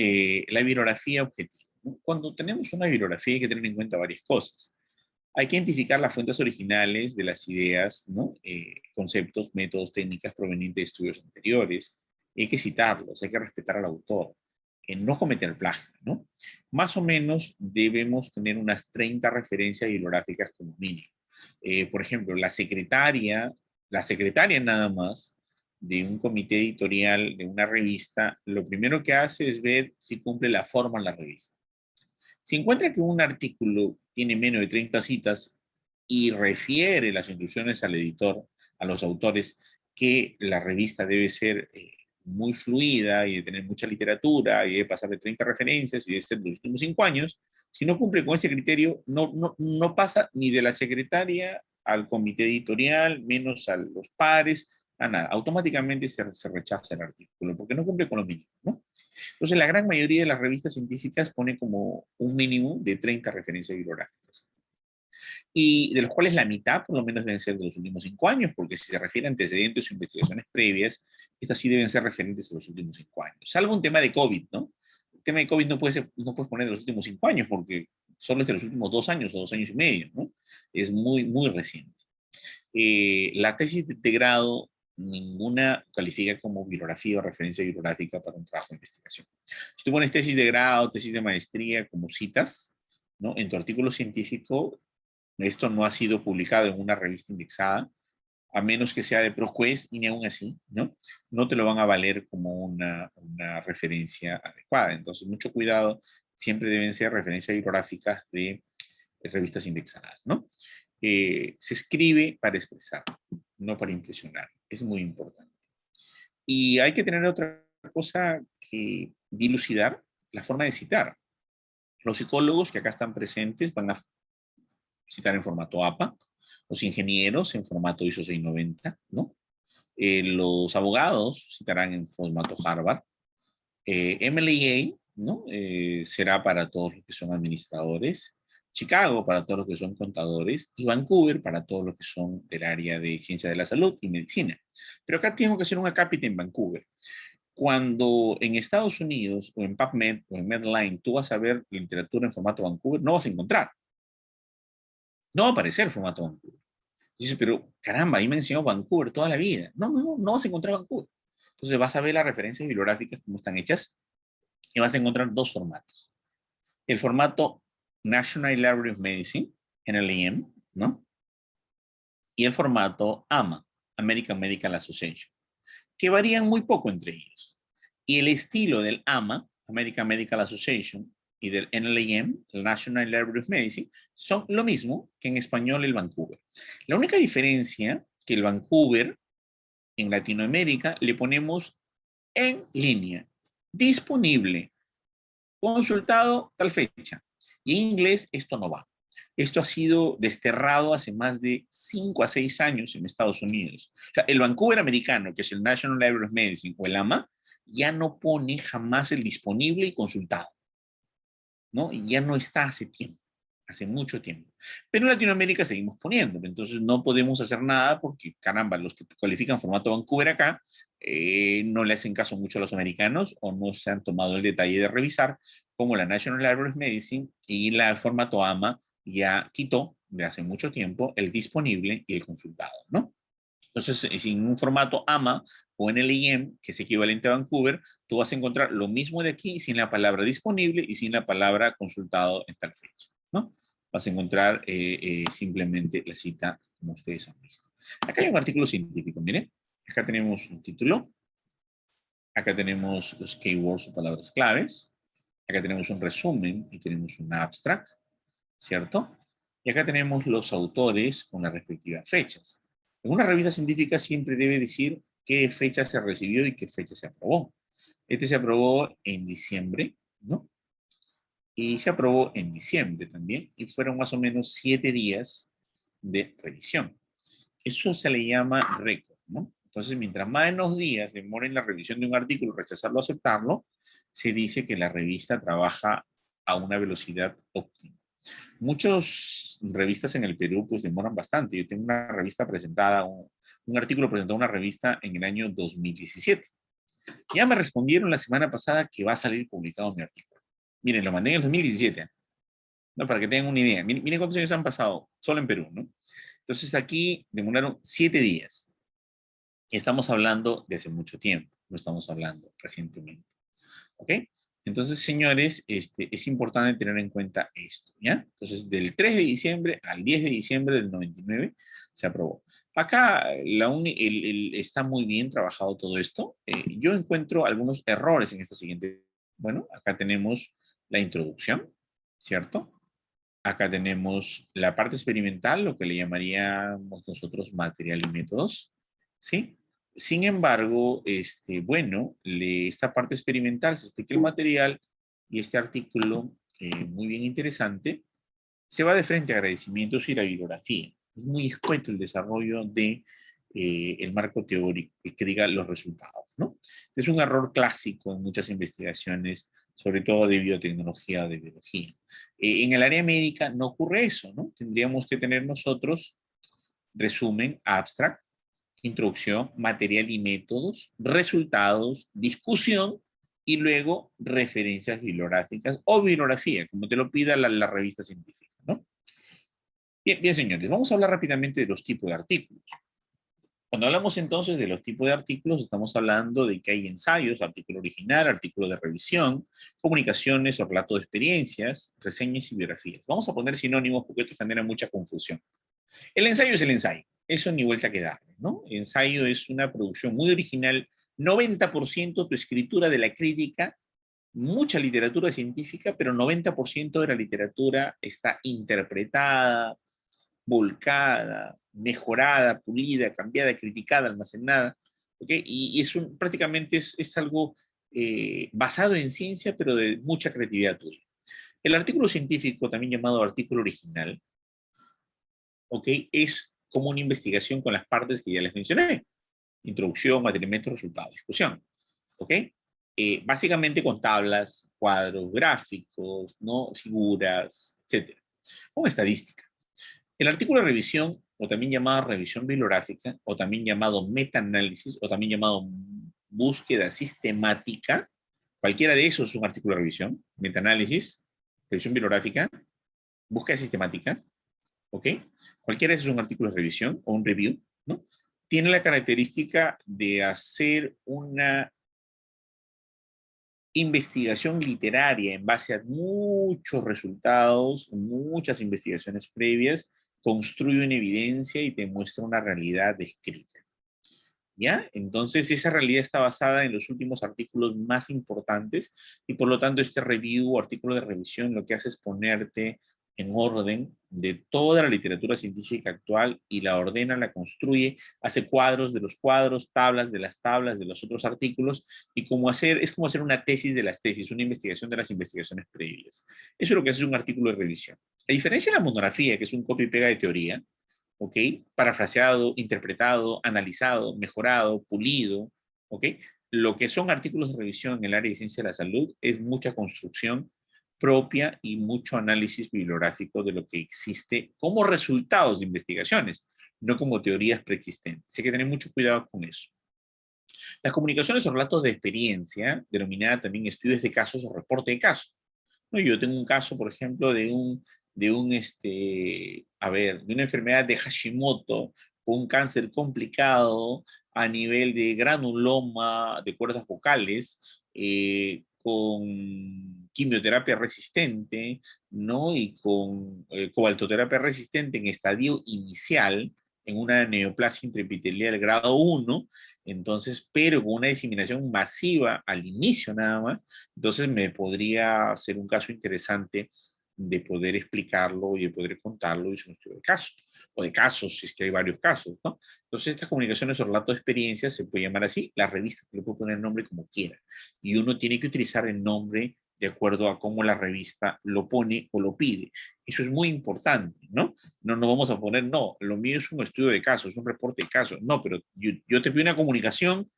la bibliografía objetiva, ¿no? Cuando tenemos una bibliografía hay que tener en cuenta varias cosas. Hay que identificar las fuentes originales de las ideas, ¿no? Conceptos, métodos, técnicas provenientes de estudios anteriores. Hay que citarlos, hay que respetar al autor. No cometer plagio, ¿no? Más o menos debemos tener unas 30 referencias bibliográficas como mínimo. Por ejemplo, la secretaria nada más de un comité editorial de una revista, lo primero que hace es ver si cumple la forma en la revista. Si encuentra que un artículo tiene menos de 30 citas y refiere las instrucciones al editor, a los autores, que la revista debe ser muy fluida y de tener mucha literatura y debe pasar de 30 referencias y debe ser de los últimos 5 años, si no cumple con ese criterio, no pasa ni de la secretaria al comité editorial, menos a los pares, a nada. Automáticamente se rechaza el artículo porque no cumple con lo mínimo, ¿no? Entonces, la gran mayoría de las revistas científicas pone como un mínimo de 30 referencias bibliográficas. Y de los cuales la mitad, por lo menos, deben ser de los últimos 5 años, porque si se refiere a antecedentes o investigaciones previas, estas sí deben ser referentes de los últimos 5 años. Salvo un tema de COVID, ¿no? El tema de COVID no puedes poner de los últimos 5 años, porque solo es de los últimos 2 años o 2 años y medio, ¿no? Es muy, muy reciente. La tesis de grado, ninguna califica como bibliografía o referencia bibliográfica para un trabajo de investigación. Si tú pones tesis de grado, tesis de maestría como citas, ¿no? En tu artículo científico, esto no ha sido publicado en una revista indexada, a menos que sea de ProQuest, y ni aún así, ¿no? No te lo van a valer como una referencia adecuada. Entonces, mucho cuidado, siempre deben ser referencias bibliográficas de revistas indexadas, ¿no? Se escribe para expresar, no para impresionar. Es muy importante. Y hay que tener otra cosa que dilucidar, la forma de citar. Los psicólogos que acá están presentes van a citar en formato APA, los ingenieros en formato ISO 690, ¿no? Los abogados citarán en formato Harvard. MLA, ¿no? Será para todos los que son administradores. Chicago para todos los que son contadores y Vancouver para todos los que son del área de ciencia de la salud y medicina. Pero acá tengo que hacer un acápite en Vancouver. Cuando en Estados Unidos o en PubMed o en Medline tú vas a ver literatura en formato Vancouver, no vas a encontrar. No va a aparecer formato Vancouver. Dices, pero caramba, ahí me enseñó Vancouver toda la vida. No vas a encontrar Vancouver. Entonces vas a ver las referencias bibliográficas, cómo están hechas, y vas a encontrar dos formatos. El formato National Library of Medicine, NLM, ¿no? Y el formato AMA, American Medical Association, que varían muy poco entre ellos. Y el estilo del AMA, American Medical Association, y del NLM, el National Library of Medicine, son lo mismo que en español el Vancouver. La única diferencia que el Vancouver en Latinoamérica le ponemos en línea, disponible, consultado tal fecha. Y en inglés esto no va. Esto ha sido desterrado hace más de 5 a 6 años en Estados Unidos. O sea, el Vancouver americano, que es el National Library of Medicine o el AMA, ya no pone jamás el disponible y consultado, ¿no? Y ya no está hace tiempo, hace mucho tiempo. Pero en Latinoamérica seguimos poniéndolo, entonces no podemos hacer nada porque, caramba, los que cualifican formato Vancouver acá no le hacen caso mucho a los americanos o no se han tomado el detalle de revisar como la National Library of Medicine y el formato AMA ya quitó de hace mucho tiempo el disponible y el consultado, ¿no? Entonces, sin un formato AMA o NLIM, que es equivalente a Vancouver, tú vas a encontrar lo mismo de aquí sin la palabra disponible y sin la palabra consultado en tal fecha, ¿no? Vas a encontrar simplemente la cita como ustedes han visto. Acá hay un artículo científico, miren. Acá tenemos un título. Acá tenemos los keywords o palabras claves. Acá tenemos un resumen y tenemos un abstract, ¿cierto? Y acá tenemos los autores con las respectivas fechas. En una revista científica siempre debe decir qué fecha se recibió y qué fecha se aprobó. Este se aprobó en diciembre, ¿no? Y se aprobó en diciembre también, y fueron más o menos 7 días de revisión. Eso se le llama récord, ¿no? Entonces, mientras menos días demoren la revisión de un artículo, rechazarlo o aceptarlo, se dice que la revista trabaja a una velocidad óptima. Muchas revistas en el Perú pues demoran bastante. Yo tengo una revista presentada, un artículo presentado en una revista en el año 2017. Ya me respondieron la semana pasada que va a salir publicado mi artículo. Miren, lo mandé en el 2017, ¿no? Para que tengan una idea. Miren cuántos años han pasado solo en Perú, ¿no? Entonces aquí demoraron 7 días. Y estamos hablando de hace mucho tiempo, no estamos hablando recientemente. ¿Ok? Entonces, señores, es importante tener en cuenta esto, ¿ya? Entonces, del 3 de diciembre al 10 de diciembre del 99 se aprobó. Acá está muy bien trabajado todo esto. Yo encuentro algunos errores en esta siguiente. Bueno, acá tenemos la introducción, ¿cierto? Acá tenemos la parte experimental, lo que le llamaríamos nosotros material y métodos, ¿sí? Sin embargo, bueno, esta parte experimental se explica el material y este artículo, muy bien interesante, se va de frente a agradecimientos y la bibliografía. Es muy escueto el desarrollo de el marco teórico, que diga los resultados, ¿no? Es un error clásico en muchas investigaciones, sobre todo de biotecnología o de biología. En el área médica no ocurre eso, ¿no? Tendríamos que tener nosotros resumen, abstract, introducción, material y métodos, resultados, discusión y luego referencias bibliográficas o bibliografía, como te lo pida la revista científica, ¿no? Bien, bien, señores, vamos a hablar rápidamente de los tipos de artículos. Cuando hablamos entonces de los tipos de artículos, estamos hablando de que hay ensayos, artículo original, artículo de revisión, comunicaciones o relato de experiencias, reseñas y biografías. Vamos a poner sinónimos porque esto genera mucha confusión. El ensayo es el ensayo, eso ni vuelta que darle, ¿no? El ensayo es una producción muy original, 90% tu escritura de la crítica, mucha literatura científica, pero 90% de la literatura está interpretada, volcada, mejorada, pulida, cambiada, criticada, almacenada, ¿ok? Y prácticamente es algo basado en ciencia, pero de mucha creatividad tuya. El artículo científico, también llamado artículo original, ¿ok? Es como una investigación con las partes que ya les mencioné. Introducción, material, resultado, discusión, ¿ok? Básicamente con tablas, cuadros, gráficos, ¿no? Figuras, etc. Con estadística. El artículo de revisión, o también llamada revisión bibliográfica, o también llamado metaanálisis, o también llamado búsqueda sistemática, cualquiera de esos es un artículo de revisión, metaanálisis, revisión bibliográfica, búsqueda sistemática, ¿ok? Cualquiera de esos es un artículo de revisión o un review, ¿no? Tiene la característica de hacer una investigación literaria en base a muchos resultados, muchas investigaciones previas, construye una evidencia y te muestra una realidad descrita. ¿Ya? Entonces, esa realidad está basada en los últimos artículos más importantes y por lo tanto este review o artículo de revisión lo que hace es ponerte en orden de toda la literatura científica actual y la ordena, la construye, hace cuadros de los cuadros, tablas de las tablas de los otros artículos y es como hacer una tesis de las tesis, una investigación de las investigaciones previas. Eso es lo que hace un artículo de revisión. A diferencia de la monografía, que es un copia y pega de teoría, ¿ok? Parafraseado, interpretado, analizado, mejorado, pulido, ¿ok? Lo que son artículos de revisión en el área de ciencia de la salud es mucha construcción propia y mucho análisis bibliográfico de lo que existe como resultados de investigaciones, no como teorías preexistentes. Hay que tener mucho cuidado con eso. Las comunicaciones son relatos de experiencia, denominada también estudios de casos o reporte de casos. ¿No? Yo tengo un caso, por ejemplo, de una enfermedad de Hashimoto, con un cáncer complicado a nivel de granuloma de cuerdas vocales, con quimioterapia resistente, ¿no? Y con cobaltoterapia resistente en estadio inicial, en una neoplasia intraepitelial grado 1, entonces, pero con una diseminación masiva al inicio nada más, entonces me podría ser un caso interesante de poder explicarlo y de poder contarlo y es un estudio de casos, o de casos, si es que hay varios casos, ¿no? Entonces, estas comunicaciones o relatos de experiencia se puede llamar así, la revista te le puede poner el nombre como quiera, y uno tiene que utilizar el nombre de acuerdo a cómo la revista lo pone o lo pide. Eso es muy importante, ¿no? No vamos a poner, no, lo mío es un estudio de casos, es un reporte de casos, no, pero yo te pido una comunicación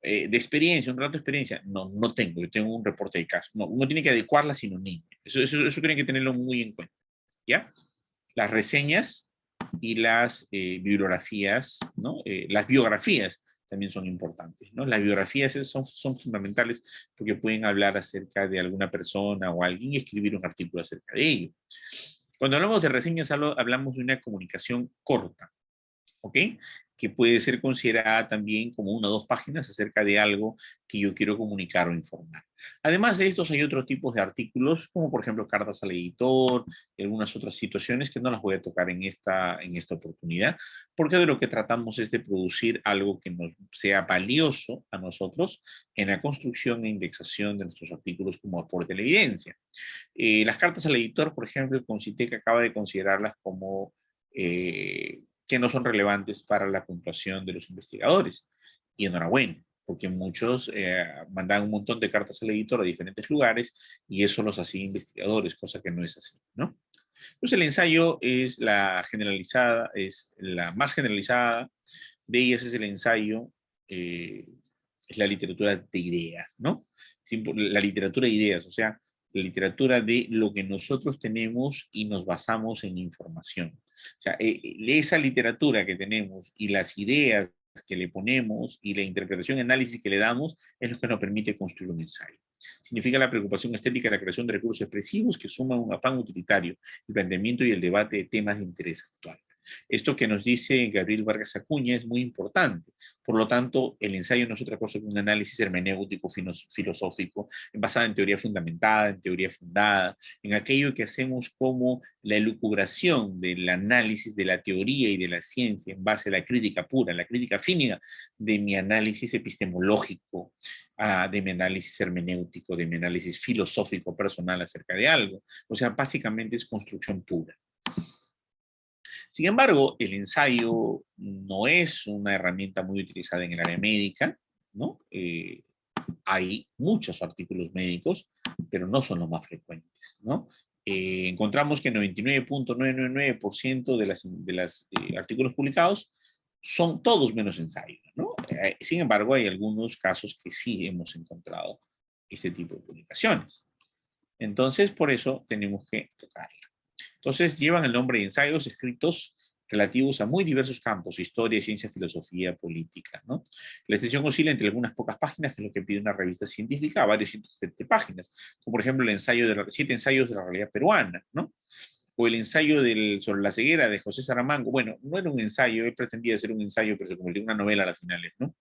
de experiencia, un relato de experiencia. No, no tengo, yo tengo un reporte de caso. No, uno tiene que adecuar la sinonimia. Eso tiene que tenerlo muy en cuenta, ¿ya? Las reseñas y las bibliografías, ¿no? Las biografías también son importantes, ¿no? Las biografías son fundamentales porque pueden hablar acerca de alguna persona o alguien y escribir un artículo acerca de ello. Cuando hablamos de reseñas, hablamos de una comunicación corta, ¿ok? Que puede ser considerada también como una o dos páginas acerca de algo que yo quiero comunicar o informar. Además de estos, hay otros tipos de artículos, como por ejemplo cartas al editor, y algunas otras situaciones que no las voy a tocar en esta oportunidad, porque de lo que tratamos es de producir algo que nos sea valioso a nosotros en la construcción e indexación de nuestros artículos como aporte a la evidencia. Las cartas al editor, por ejemplo, el CONCITEC acaba de considerarlas como que no son relevantes para la puntuación de los investigadores. Y enhorabuena, porque muchos mandan un montón de cartas al editor a diferentes lugares y eso los hacía investigadores, cosa que no es así, ¿no? Entonces el ensayo es la generalizada, es la más generalizada, de ellas es el ensayo, es la literatura de ideas, ¿no? La literatura de ideas, o sea, la literatura de lo que nosotros tenemos y nos basamos en información. O sea, esa literatura que tenemos y las ideas que le ponemos y la interpretación y análisis que le damos es lo que nos permite construir un ensayo. Significa la preocupación estética de la creación de recursos expresivos que suman un afán utilitario, el planteamiento y el debate de temas de interés actual. Esto que nos dice Gabriel Vargas Acuña es muy importante. Por lo tanto, el ensayo no es otra cosa que un análisis hermenéutico filosófico basado en teoría fundamentada, en teoría fundada, en aquello que hacemos como la elucubración del análisis de la teoría y de la ciencia en base a la crítica pura, la crítica fínica de mi análisis epistemológico, de mi análisis hermenéutico, de mi análisis filosófico personal acerca de algo. O sea, básicamente es construcción pura. Sin embargo, el ensayo no es una herramienta muy utilizada en el área médica, ¿no? Hay muchos artículos médicos, pero no son los más frecuentes, ¿no? Encontramos que el 99.999% de los artículos publicados son todos menos ensayos, ¿no? Sin embargo, hay algunos casos que sí hemos encontrado este tipo de publicaciones. Entonces, por eso tenemos que tocarla. Entonces llevan el nombre de ensayos escritos relativos a muy diversos campos: historia, ciencia, filosofía, política, ¿no? La extensión oscila entre algunas pocas páginas, que es lo que pide una revista científica, a varios cientos de páginas, como por ejemplo el ensayo de 7 ensayos de la realidad peruana, ¿no? O el ensayo sobre la ceguera de José Saramago. Bueno, no era un ensayo, él pretendía ser un ensayo, pero se convirtió en una novela a las finales, ¿no?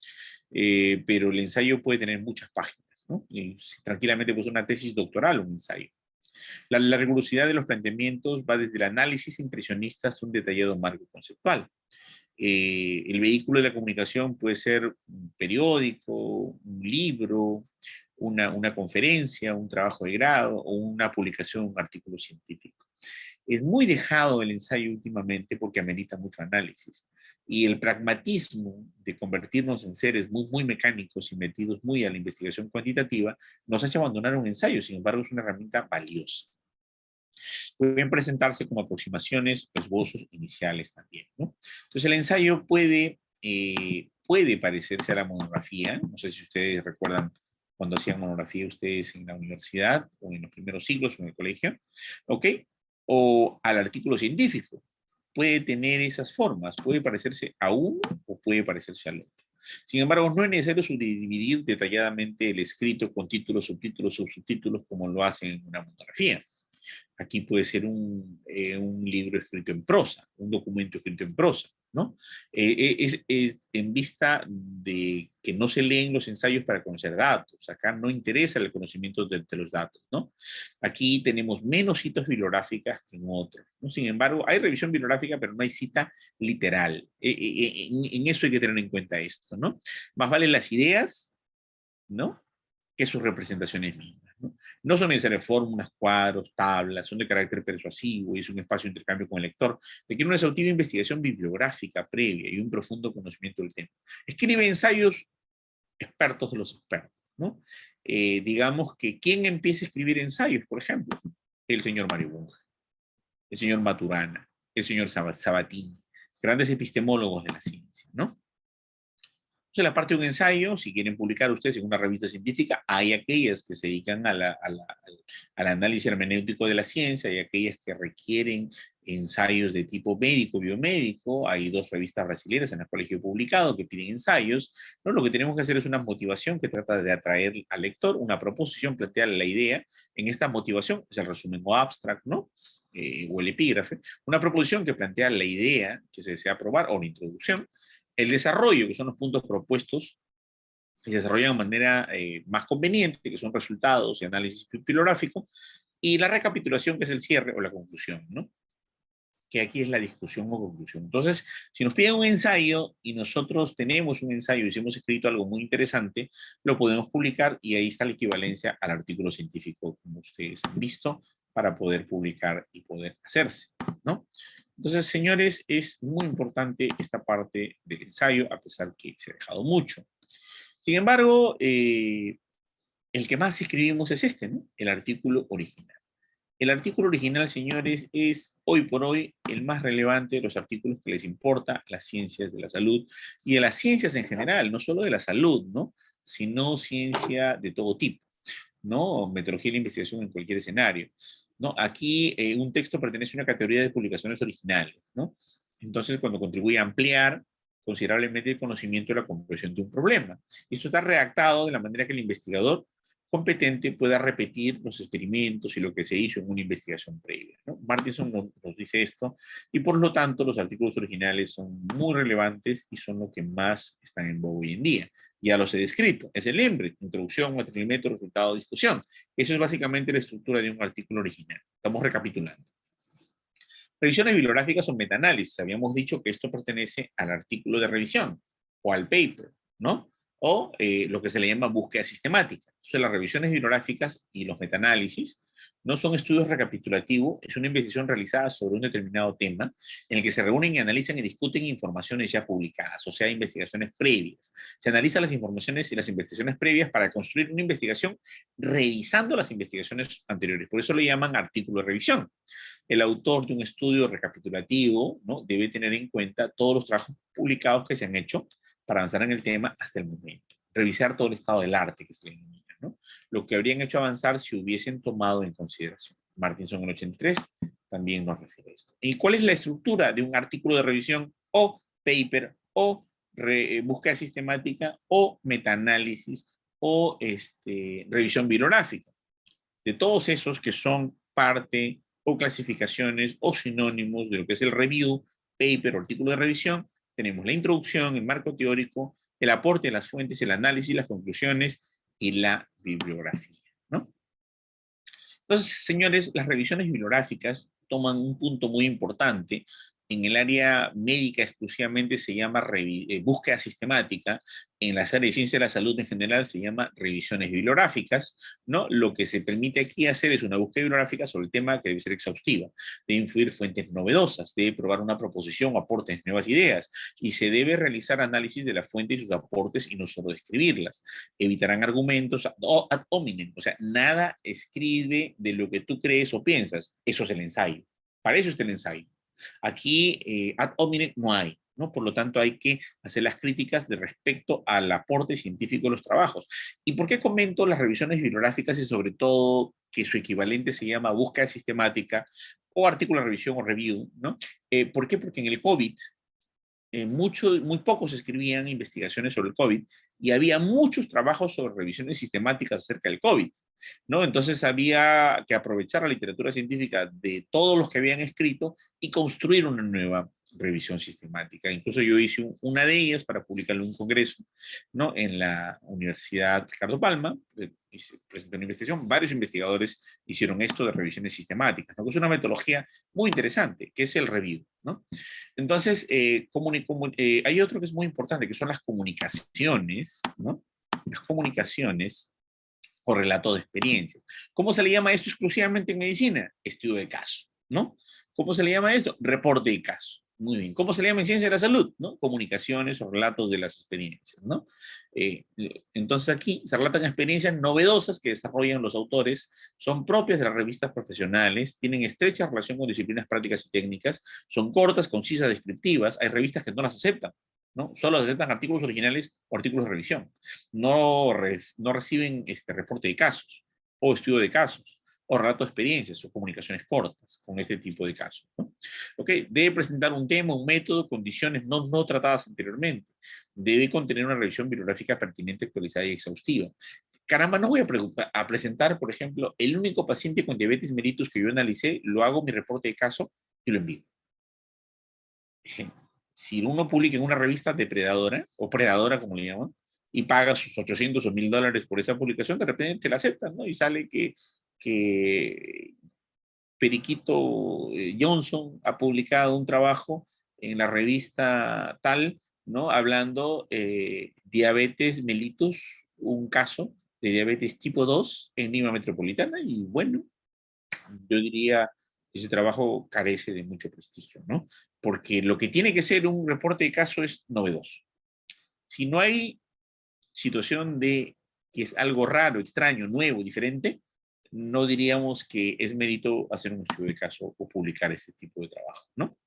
Pero el ensayo puede tener muchas páginas, ¿no? Y tranquilamente pues una tesis doctoral, un ensayo. La rigurosidad de los planteamientos va desde el análisis impresionista hasta un detallado marco conceptual. El vehículo de la comunicación puede ser un periódico, un libro, una conferencia, un trabajo de grado o una publicación, un artículo científico. Es muy dejado el ensayo últimamente porque amerita mucho análisis. Y el pragmatismo de convertirnos en seres muy, muy mecánicos y metidos muy a la investigación cuantitativa nos ha hecho abandonar un ensayo. Sin embargo, es una herramienta valiosa. Pueden presentarse como aproximaciones o esbozos iniciales también, ¿no? Entonces el ensayo puede parecerse a la monografía. No sé si ustedes recuerdan cuando hacían monografía ustedes en la universidad o en los primeros siglos o en el colegio, ¿ok? O al artículo científico. Puede tener esas formas, puede parecerse a uno o puede parecerse al otro. Sin embargo, no es necesario subdividir detalladamente el escrito con títulos, subtítulos, subtítulos, como lo hacen en una monografía. Aquí puede ser un libro escrito en prosa, un documento escrito en prosa, ¿no? Es en vista de que no se leen los ensayos para conocer datos. Acá no interesa el conocimiento de los datos, ¿no? Aquí tenemos menos citas bibliográficas que en otros, ¿no? Sin embargo, hay revisión bibliográfica, pero no hay cita literal. En eso hay que tener en cuenta esto, ¿no? Más vale las ideas, ¿no? Que sus representaciones mismas, ¿no? No son necesarias fórmulas, cuadros, tablas, son de carácter persuasivo y es un espacio de intercambio con el lector. Requiere una exhaustiva investigación bibliográfica previa y un profundo conocimiento del tema. Escribe ensayos expertos de los expertos, ¿no? Digamos que ¿quién empieza a escribir ensayos, por ejemplo? El señor Mario Bunge, el señor Maturana, el señor Sabatini, grandes epistemólogos de la ciencia, ¿no? Entonces, la parte de un ensayo, si quieren publicar ustedes en una revista científica, hay aquellas que se dedican al análisis hermenéutico de la ciencia, hay aquellas que requieren ensayos de tipo médico, biomédico. Hay 2 revistas brasileñas en las cuales yo he publicado que piden ensayos, ¿no? Lo que tenemos que hacer es una motivación que trata de atraer al lector, una proposición, plantear la idea. En esta motivación es el resumen o abstract, ¿no? O el epígrafe. Una proposición que plantea la idea que se desea probar o la introducción. El desarrollo, que son los puntos propuestos, que se desarrollan de manera más conveniente, que son resultados y análisis bibliográfico, y la recapitulación, que es el cierre o la conclusión, ¿no? Que aquí es la discusión o conclusión. Entonces, si nos piden un ensayo y nosotros tenemos un ensayo y si hemos escrito algo muy interesante, lo podemos publicar y ahí está la equivalencia al artículo científico, como ustedes han visto, para poder publicar y poder hacerse, ¿no? Entonces, señores, es muy importante esta parte del ensayo, a pesar que se ha dejado mucho. Sin embargo, el que más escribimos es este, ¿no? El artículo original. El artículo original, señores, es hoy por hoy el más relevante de los artículos que les importa a las ciencias de la salud y a las ciencias en general, no solo de la salud, ¿no? Sino ciencia de todo tipo, ¿no? Metodología de investigación en cualquier escenario, ¿no? Aquí un texto pertenece a una categoría de publicaciones originales, ¿no? Entonces, cuando contribuye a ampliar considerablemente el conocimiento de la comprensión de un problema. Esto está redactado de la manera que el investigador competente pueda repetir los experimentos y lo que se hizo en una investigación previa, ¿no? Martinson nos dice esto y por lo tanto los artículos originales son muy relevantes y son lo que más están en boga hoy en día. Ya los he descrito, es el EMBRE, introducción, material, resultado, discusión. Eso es básicamente la estructura de un artículo original. Estamos recapitulando. Revisiones bibliográficas o metaanálisis. Habíamos dicho que esto pertenece al artículo de revisión o al paper, ¿no? O lo que se le llama búsqueda sistemática. Entonces, las revisiones bibliográficas y los metaanálisis no son estudios recapitulativos, es una investigación realizada sobre un determinado tema en el que se reúnen y analizan y discuten informaciones ya publicadas, o sea, investigaciones previas. Se analizan las informaciones y las investigaciones previas para construir una investigación revisando las investigaciones anteriores. Por eso le llaman artículo de revisión. El autor de un estudio recapitulativo, ¿no? Debe tener en cuenta todos los trabajos publicados que se han hecho para avanzar en el tema hasta el momento. Revisar todo el estado del arte que se le denomina, ¿no? Lo que habrían hecho avanzar si hubiesen tomado en consideración. Martinson en el 83, también nos refiere a esto. ¿Y cuál es la estructura de un artículo de revisión o paper o búsqueda sistemática o metaanálisis o revisión bibliográfica? De todos esos que son parte o clasificaciones o sinónimos de lo que es el review, paper o artículo de revisión, tenemos la introducción, el marco teórico, el aporte de las fuentes, el análisis, las conclusiones y la bibliografía, ¿no? Entonces, señores, las revisiones bibliográficas toman un punto muy importante. En el área médica exclusivamente se llama búsqueda sistemática. En las áreas de ciencia de la salud en general se llama revisiones bibliográficas, ¿no? Lo que se permite aquí hacer es una búsqueda bibliográfica sobre el tema que debe ser exhaustiva, debe influir fuentes novedosas, debe probar una proposición o aportes nuevas ideas, y se debe realizar análisis de la fuente y sus aportes y no solo describirlas. Evitarán argumentos ad hominem, o sea, nada escribe de lo que tú crees o piensas. Eso es el ensayo. Para eso está el ensayo. Aquí ad hominem no hay, ¿no? Por lo tanto, hay que hacer las críticas de respecto al aporte científico de los trabajos. ¿Y por qué comento las revisiones bibliográficas y sobre todo que su equivalente se llama búsqueda sistemática o artículo de revisión o review, ¿no? ¿Por qué? Porque en el COVID muy pocos escribían investigaciones sobre el COVID y había muchos trabajos sobre revisiones sistemáticas acerca del COVID, ¿no? Entonces había que aprovechar la literatura científica de todos los que habían escrito y construir una nueva revisión sistemática. Incluso yo hice una de ellas para publicarlo en un congreso, ¿no? En la Universidad Ricardo Palma, presenté una investigación, varios investigadores hicieron esto de revisiones sistemáticas, ¿no? Que es una metodología muy interesante, que es el review, ¿no? Entonces, hay otro que es muy importante, que son las comunicaciones, ¿no? Las comunicaciones o relato de experiencias. ¿Cómo se le llama esto exclusivamente en medicina? Estudio de caso, ¿no? ¿Cómo se le llama esto? Reporte de caso. Muy bien. ¿Cómo se le llama en ciencia de la salud? ¿No? Comunicaciones o relatos de las experiencias, ¿no? Entonces aquí se relatan experiencias novedosas que desarrollan los autores, son propias de las revistas profesionales, tienen estrecha relación con disciplinas prácticas y técnicas, son cortas, concisas, descriptivas. Hay revistas que no las aceptan, ¿no? Solo aceptan artículos originales o artículos de revisión. No reciben reporte de casos o estudio de casos o relato de experiencias o comunicaciones cortas con este tipo de casos, ¿no? Ok, debe presentar un tema, un método, condiciones no tratadas anteriormente. Debe contener una revisión bibliográfica pertinente, actualizada y exhaustiva. Caramba, no voy a presentar, por ejemplo, el único paciente con diabetes mellitus que yo analicé, lo hago mi reporte de caso y lo envío. Si uno publica en una revista depredadora, o predadora como le llaman, y paga sus 800 o 1000 dólares por esa publicación, de repente la aceptan, ¿no? Y sale que Periquito Johnson ha publicado un trabajo en la revista tal, ¿no? Hablando diabetes mellitus, un caso de diabetes tipo 2 en Lima Metropolitana, y bueno, yo diría que ese trabajo carece de mucho prestigio, ¿no? Porque lo que tiene que ser un reporte de caso es novedoso. Si no hay situación de que es algo raro, extraño, nuevo, diferente, no diríamos que es mérito hacer un estudio de caso o publicar este tipo de trabajo, ¿no?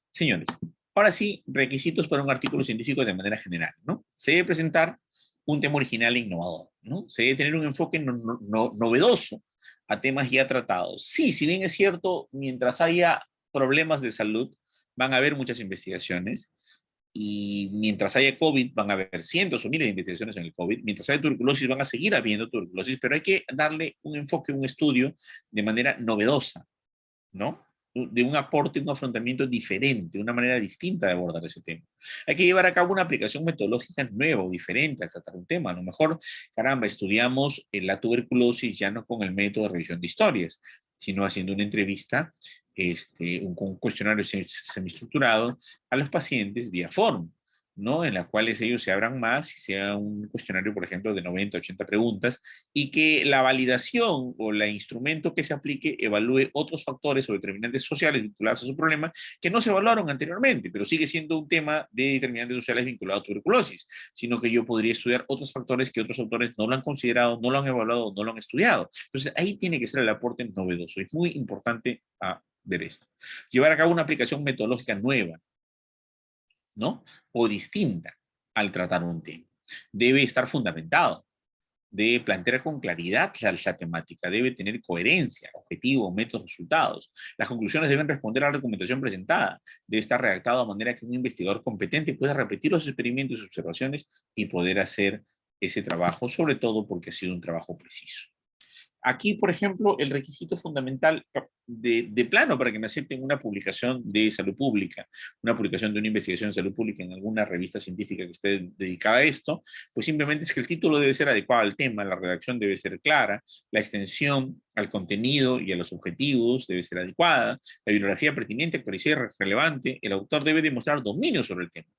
Señores, ahora sí, requisitos para un artículo científico de manera general, ¿no? Se debe presentar un tema original e innovador, ¿no? Se debe tener un enfoque novedoso a temas ya tratados. Sí, si bien es cierto, mientras haya problemas de salud, van a haber muchas investigaciones, y mientras haya COVID van a haber cientos o miles de investigaciones en el COVID, mientras haya tuberculosis van a seguir habiendo tuberculosis, pero hay que darle un enfoque, un estudio de manera novedosa, ¿no? De un aporte, un afrontamiento diferente, una manera distinta de abordar ese tema. Hay que llevar a cabo una aplicación metodológica nueva o diferente al tratar un tema. A lo mejor, caramba, estudiamos la tuberculosis ya no con el método de revisión de historias, sino haciendo una entrevista, un cuestionario semiestructurado a los pacientes vía form, ¿no? En las cuales ellos se abran más y sea un cuestionario, por ejemplo, de 90, 80 preguntas, y que la validación o el instrumento que se aplique evalúe otros factores o determinantes sociales vinculados a su problema que no se evaluaron anteriormente, pero sigue siendo un tema de determinantes sociales vinculados a tuberculosis, sino que yo podría estudiar otros factores que otros autores no lo han considerado, no lo han evaluado, no lo han estudiado. Entonces, ahí tiene que ser el aporte novedoso. Es muy importante ver esto. Llevar a cabo una aplicación metodológica nueva, ¿no? O distinta al tratar un tema. Debe estar fundamentado. debe plantear con claridad la temática, debe tener coherencia, objetivo, métodos, resultados. Las conclusiones deben responder a la documentación presentada, debe estar redactado de manera que un investigador competente pueda repetir los experimentos y observaciones y poder hacer ese trabajo, sobre todo porque ha sido un trabajo preciso. Aquí, por ejemplo, el requisito fundamental de plano para que me acepten una publicación de salud pública, una publicación de una investigación de salud pública en alguna revista científica que esté dedicada a esto, pues simplemente es que el título debe ser adecuado al tema, la redacción debe ser clara, la extensión al contenido y a los objetivos debe ser adecuada, la bibliografía pertinente, actualizada y relevante, el autor debe demostrar dominio sobre el tema.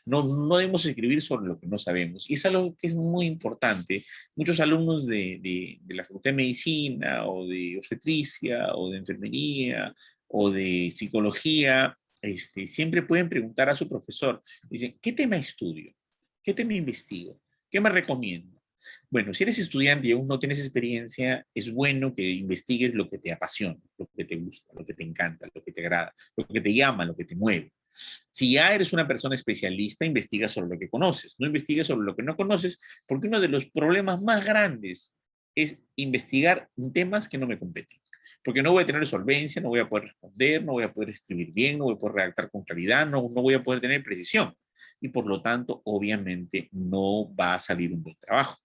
No debemos escribir sobre lo que no sabemos. Y es algo que es muy importante. Muchos alumnos de la Facultad de Medicina o de obstetricia o de enfermería o de psicología siempre pueden preguntar a su profesor. Dicen, ¿qué tema estudio? ¿Qué tema investigo? ¿Qué me recomienda? Bueno, si eres estudiante y aún no tienes experiencia, es bueno que investigues lo que te apasiona, lo que te gusta, lo que te encanta, lo que te agrada, lo que te llama, lo que te mueve. Si ya eres una persona especialista, investiga sobre lo que conoces, no investigues sobre lo que no conoces, porque uno de los problemas más grandes es investigar temas que no me competen. Porque no voy a tener solvencia, no voy a poder responder, no voy a poder escribir bien, no voy a poder redactar con claridad, no voy a poder tener precisión. Y por lo tanto, obviamente, no va a salir un buen trabajo.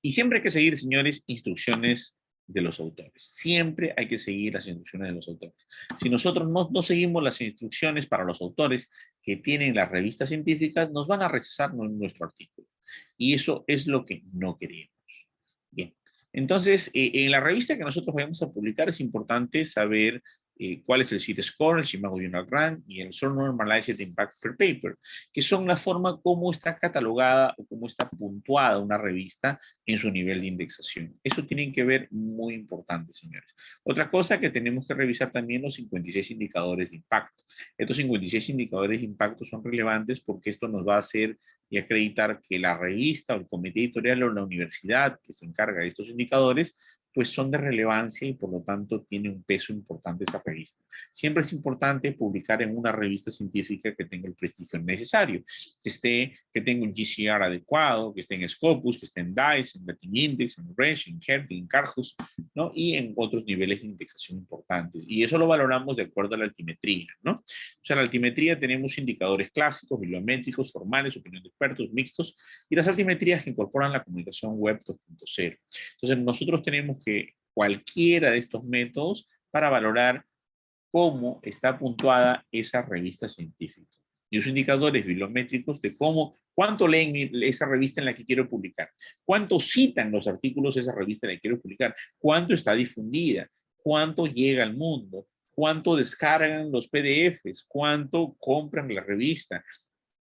Y siempre hay que seguir, señores, instrucciones de los autores. Siempre hay que seguir las instrucciones de los autores. Si nosotros no seguimos las instrucciones para los autores que tienen las revistas científicas, nos van a rechazar nuestro artículo. Y eso es lo que no queremos. Bien. Entonces, en la revista que nosotros vamos a publicar es importante saber cuál es el CIT Score, el Shimago Journal Rank y el Short Normalized Impact Per Paper, que son la forma como está catalogada o cómo está puntuada una revista en su nivel de indexación. Eso tiene que ver muy importante, señores. Otra cosa que tenemos que revisar también los 56 indicadores de impacto. Estos 56 indicadores de impacto son relevantes porque esto nos va a hacer y acreditar que la revista o el comité editorial o la universidad que se encarga de estos indicadores pues son de relevancia y por lo tanto tiene un peso importante esa revista. Siempre es importante publicar en una revista científica que tenga el prestigio necesario, que tenga un GCR adecuado, que esté en Scopus, que esté en DICE, en Latin Index, en Resch, en Kerk, en Carhus, ¿no? Y en otros niveles de indexación importantes. Y eso lo valoramos de acuerdo a la altimetría, ¿no? O sea, en la altimetría tenemos indicadores clásicos, bibliométricos, formales, opinión de expertos, mixtos, y las altimetrías que incorporan la comunicación web 2.0. Entonces, nosotros tenemos que cualquiera de estos métodos para valorar cómo está puntuada esa revista científica. Y los indicadores bibliométricos de cuánto leen esa revista en la que quiero publicar, cuánto citan los artículos de esa revista en la que quiero publicar, cuánto está difundida, cuánto llega al mundo, cuánto descargan los PDFs, cuánto compran la revista,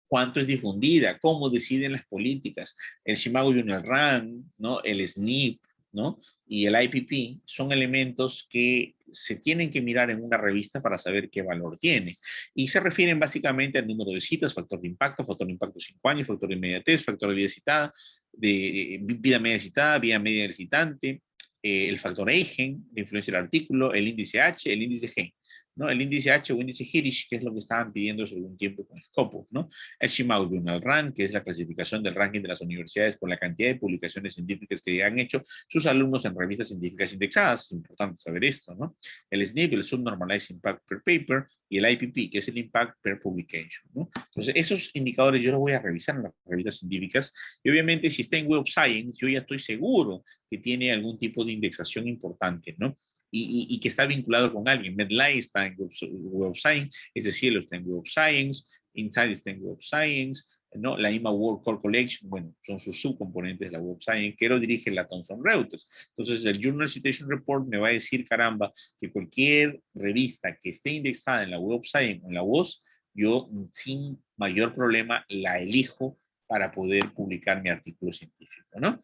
cuánto es difundida, cómo deciden las políticas, el Shimago Journal Rank, ¿no? El SNP, ¿no? Y el IPP son elementos que se tienen que mirar en una revista para saber qué valor tiene. Y se refieren básicamente al número de citas, factor de impacto 5 años, factor de inmediatez, factor de vida citada, de vida media citada, vida media del citante, el factor Eigen, la influencia del artículo, el índice H, el índice G, ¿no? El índice H o índice Hirsch, que es lo que estaban pidiendo hace algún tiempo con Scopus, ¿no? El Shimago Journal Rank, que es la clasificación del ranking de las universidades por la cantidad de publicaciones científicas que han hecho sus alumnos en revistas científicas indexadas. Es importante saber esto, ¿no? El SNP, el Subnormalized Impact Per Paper, y el IPP, que es el Impact Per Publication, ¿no? Entonces, esos indicadores yo los voy a revisar en las revistas científicas y obviamente si está en Web of Science, yo ya estoy seguro que tiene algún tipo de indexación importante, ¿no? Y que está vinculado con alguien. Medline está en Web of Science, ese cielo está en Web of Science, Inside está en Web of Science, ¿no? La IMA World Core Collection, bueno, son sus subcomponentes de la Web of Science, que lo dirige la Thomson Reuters. Entonces, el Journal Citation Report me va a decir, caramba, que cualquier revista que esté indexada en la Web of Science o en la WOS, yo sin mayor problema la elijo para poder publicar mi artículo científico, ¿no?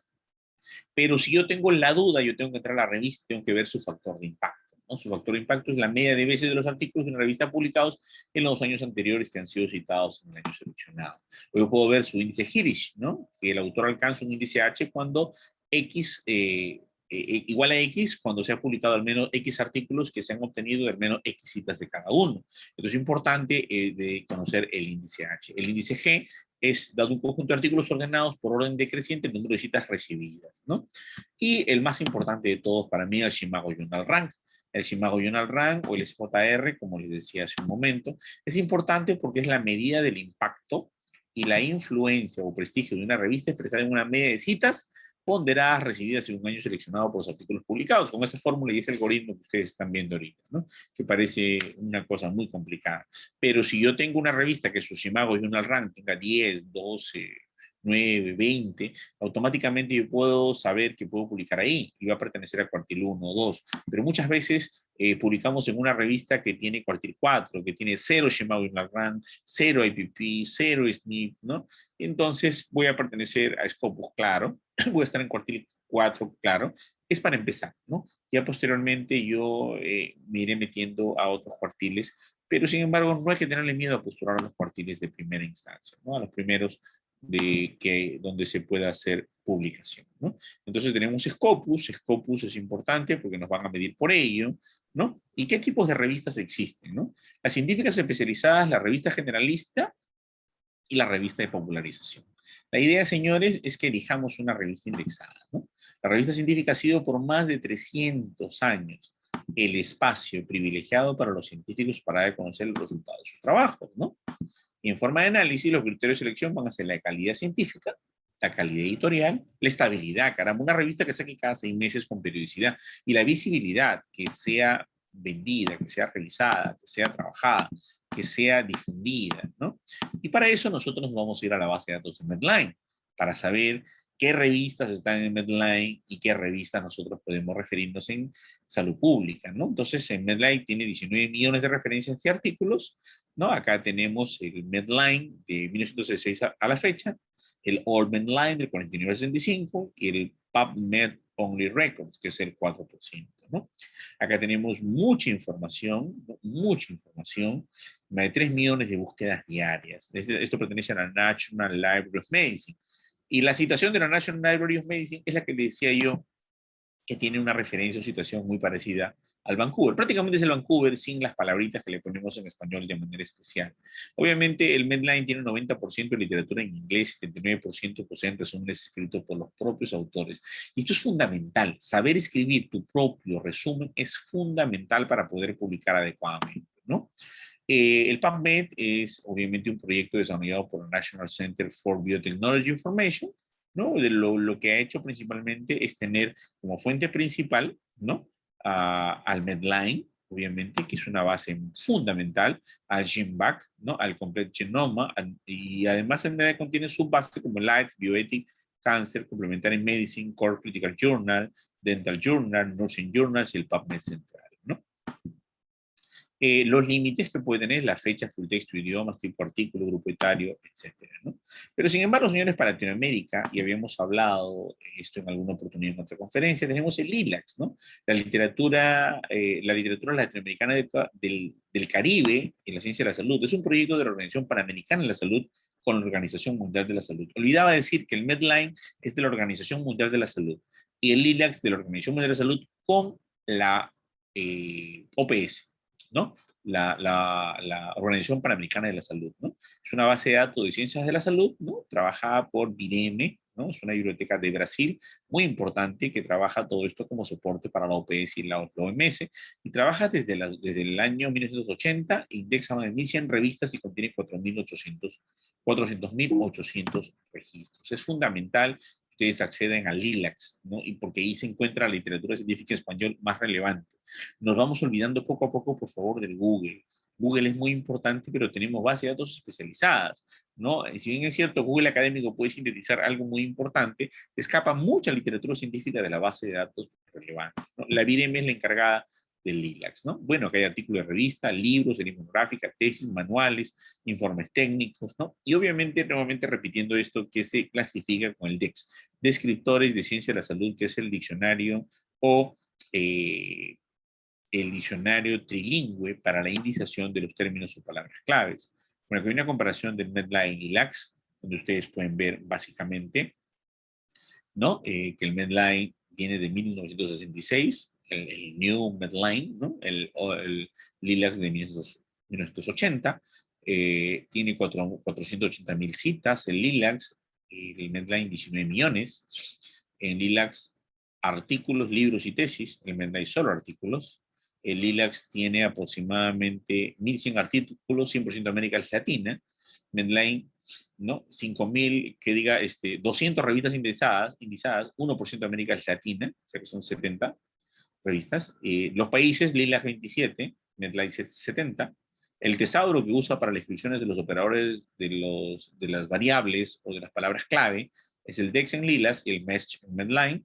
Pero si yo tengo la duda, yo tengo que entrar a la revista, tengo que ver su factor de impacto, ¿no? Su factor de impacto es la media de veces de los artículos de una revista publicados en los años anteriores que han sido citados en el año seleccionado. O yo puedo ver su índice Hirsch, ¿no? Que el autor alcanza un índice H cuando X igual a X cuando se ha publicado al menos X artículos que se han obtenido de al menos X citas de cada uno. Entonces es importante de conocer el índice H. El índice G es dado un conjunto de artículos ordenados por orden decreciente el número de citas recibidas, ¿no? Y el más importante de todos para mí es el Shimago Journal Rank. El Shimago Journal Rank o el SJR, como les decía hace un momento, es importante porque es la medida del impacto y la influencia o prestigio de una revista expresada en una media de citas ponderadas recibidas en un año seleccionado por los artículos publicados, con esa fórmula y ese algoritmo que ustedes están viendo ahorita, ¿no? Que parece una cosa muy complicada. Pero si yo tengo una revista que su Shimago Journal Rank tenga 10, 12, 9, 20, automáticamente yo puedo saber que puedo publicar ahí y va a pertenecer a cuartil 1 o 2. Pero muchas veces publicamos en una revista que tiene cuartil 4, que tiene 0 Shimago Journal Rank, 0 IPP, 0 SNP, ¿no? Entonces voy a pertenecer a Scopus, claro, voy a estar en cuartil 4, claro, es para empezar, ¿no? Ya posteriormente yo me iré metiendo a otros cuartiles, pero sin embargo no hay que tenerle miedo a postular a los cuartiles de primera instancia, ¿no? A los primeros donde se pueda hacer publicación, ¿no? Entonces tenemos Scopus. Scopus es importante porque nos van a medir por ello, ¿no? ¿Y qué tipos de revistas existen, no? Las científicas especializadas, la revista generalista y la revista de popularización. La idea, señores, es que elijamos una revista indexada, ¿no? La revista científica ha sido por más de 300 años el espacio privilegiado para los científicos para dar a conocer los resultados de sus trabajos, ¿no? Y en forma de análisis, los criterios de selección van a ser la calidad científica, la calidad editorial, la estabilidad, caramba, una revista que saque cada 6 meses con periodicidad, y la visibilidad, que sea vendida, que sea revisada, que sea trabajada, que sea difundida, ¿no? Y para eso nosotros nos vamos a ir a la base de datos de Medline, para saber qué revistas están en Medline y qué revistas nosotros podemos referirnos en salud pública, ¿no? Entonces, en Medline tiene 19 millones de referencias y artículos, ¿no? Acá tenemos el Medline de 1966 a la fecha, el All Medline del 49 al 65 y el PubMed Only Records, que es el 4%, ¿no? Acá tenemos mucha información, ¿no? Mucha información, más de 3 millones de búsquedas diarias. Esto pertenece a la National Library of Medicine. Y la citación de la National Library of Medicine es la que le decía yo, que tiene una referencia o situación muy parecida al Vancouver. Prácticamente es el Vancouver sin las palabritas que le ponemos en español de manera especial. Obviamente el Medline tiene un 90% de literatura en inglés, 79% poseen resúmenes escritos por los propios autores. Y esto es fundamental. Saber escribir tu propio resumen es fundamental para poder publicar adecuadamente, ¿no? El PubMed es obviamente un proyecto desarrollado por el National Center for Biotechnology Information, ¿no? Lo que ha hecho principalmente es tener como fuente principal, ¿no? Al Medline, obviamente, que es una base fundamental, al GenBack, ¿no? Al Complete Genoma, y además el Medline contiene subbases como Life, Bioethic, Cancer, Complementary Medicine, Core Critical Journal, Dental Journal, Nursing Journals y el PubMed Central, ¿no? Los límites que puede tener, la fecha, full texto, idiomas, tipo artículo, grupo etario, etcétera, ¿no? Pero sin embargo, señores, para Latinoamérica, y habíamos hablado esto en alguna oportunidad en otra conferencia, tenemos el LILACS, ¿no? La literatura latinoamericana del Caribe en la ciencia de la salud. Es un proyecto de la Organización Panamericana de la Salud con la Organización Mundial de la Salud. Olvidaba decir que el Medline es de la Organización Mundial de la Salud y el LILACS de la Organización Mundial de la Salud con la OPS, ¿no? La Organización Panamericana de la Salud, ¿no? Es una base de datos de ciencias de la salud, ¿no? Trabajada por BIREME, ¿no? Es una biblioteca de Brasil muy importante que trabaja todo esto como soporte para la OPS y la OMS y trabaja desde el año 1980, indexa más de 1.100 revistas y contiene 400.800 registros. Es fundamental que ustedes acceden al LILACS, ¿no? Y porque ahí se encuentra la literatura científica en español más relevante. Nos vamos olvidando poco a poco, por favor, del Google. Google es muy importante, pero tenemos bases de datos especializadas, ¿no? Si bien es cierto, Google académico puede sintetizar algo muy importante, escapa mucha literatura científica de la base de datos relevante, ¿no? La BIREM es la encargada del LILACS, ¿no? Bueno, que hay artículos de revista, libros, series monográficas, tesis, manuales, informes técnicos, ¿no? Y obviamente, nuevamente repitiendo esto, que se clasifica con el DEX, Descriptores de Ciencia de la Salud, que es el diccionario o el diccionario trilingüe para la indización de los términos o palabras claves. Bueno, aquí hay una comparación del Medline y LACS, donde ustedes pueden ver básicamente, ¿no? Que el Medline viene de 1966, el New Medline, ¿no? El LILACS de 1980, tiene 480.000 citas, el LILACS, el Medline 19 millones, en LILACS artículos, libros y tesis, el Medline solo artículos, el LILACS tiene aproximadamente 1.100 artículos, 100% América Latina, Medline, ¿no? 5.000, que diga, 200 revistas indizadas, 1% América Latina, o sea que son 70 revistas. Los países, LILACS 27, Medline 70, el tesauro que usa para las inscripciones de los operadores de las variables o de las palabras clave es el DEX en LILACS y el MESH en Medline.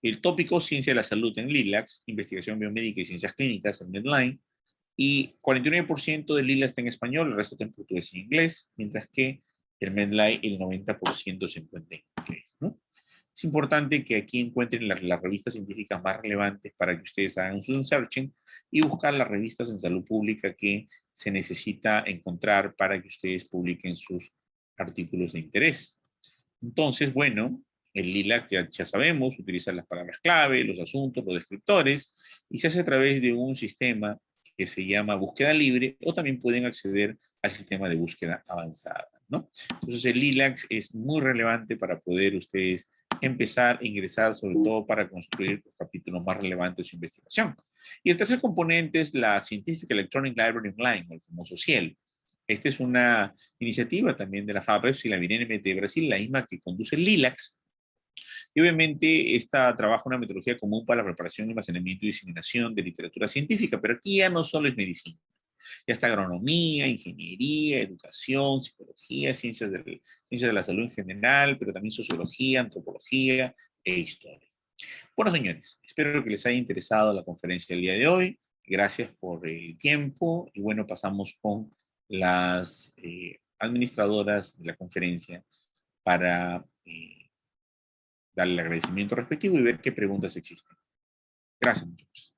El tópico Ciencia de la Salud en LILACS, Investigación Biomédica y Ciencias Clínicas en Medline. Y 49% del LILACS está en español, el resto está en portugués y inglés, mientras que el Medline el 90% se encuentra en inglés, ¿no? Es importante que aquí encuentren las revistas científicas más relevantes para que ustedes hagan su searching y buscar las revistas en salud pública que se necesita encontrar para que ustedes publiquen sus artículos de interés. Entonces, bueno, el LILAC ya sabemos, utiliza las palabras clave, los asuntos, los descriptores, y se hace a través de un sistema que se llama búsqueda libre, o también pueden acceder al sistema de búsqueda avanzada, ¿no? Entonces el LILAC es muy relevante para poder ustedes empezar a ingresar, sobre todo para construir los capítulos más relevantes de su investigación. Y el tercer componente es la Scientific Electronic Library Online, o el famoso CIEL. Esta es una iniciativa también de la FAPEPS y la BNMT de Brasil, la misma que conduce el LILACS. Y obviamente esta trabaja una metodología común para la preparación, almacenamiento y diseminación de literatura científica, pero aquí ya no solo es medicina. Ya está agronomía, ingeniería, educación, psicología, ciencias de la salud en general, pero también sociología, antropología e historia. Bueno, señores, espero que les haya interesado la conferencia del día de hoy. Gracias por el tiempo y bueno, pasamos con las administradoras de la conferencia para darle el agradecimiento respectivo y ver qué preguntas existen. Gracias, muchachos.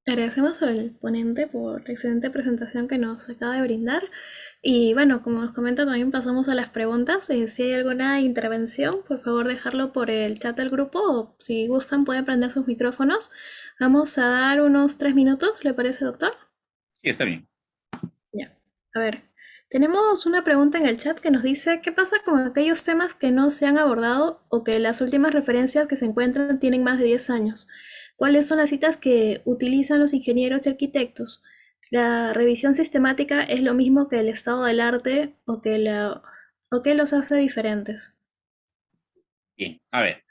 Agradecemos al ponente por la excelente presentación que nos acaba de brindar. Y bueno, como nos comenta, también pasamos a las preguntas. Si hay alguna intervención, por favor dejarlo por el chat del grupo o si gustan pueden prender sus micrófonos. Vamos a dar unos 3 minutos, ¿le parece, doctor? Sí, está bien. Ya, a ver. Tenemos una pregunta en el chat que nos dice, ¿qué pasa con aquellos temas que no se han abordado o que las últimas referencias que se encuentran tienen más de 10 años? ¿Cuáles son las citas que utilizan los ingenieros y arquitectos? ¿La revisión sistemática es lo mismo que el estado del arte o que los hace diferentes? Bien, a ver.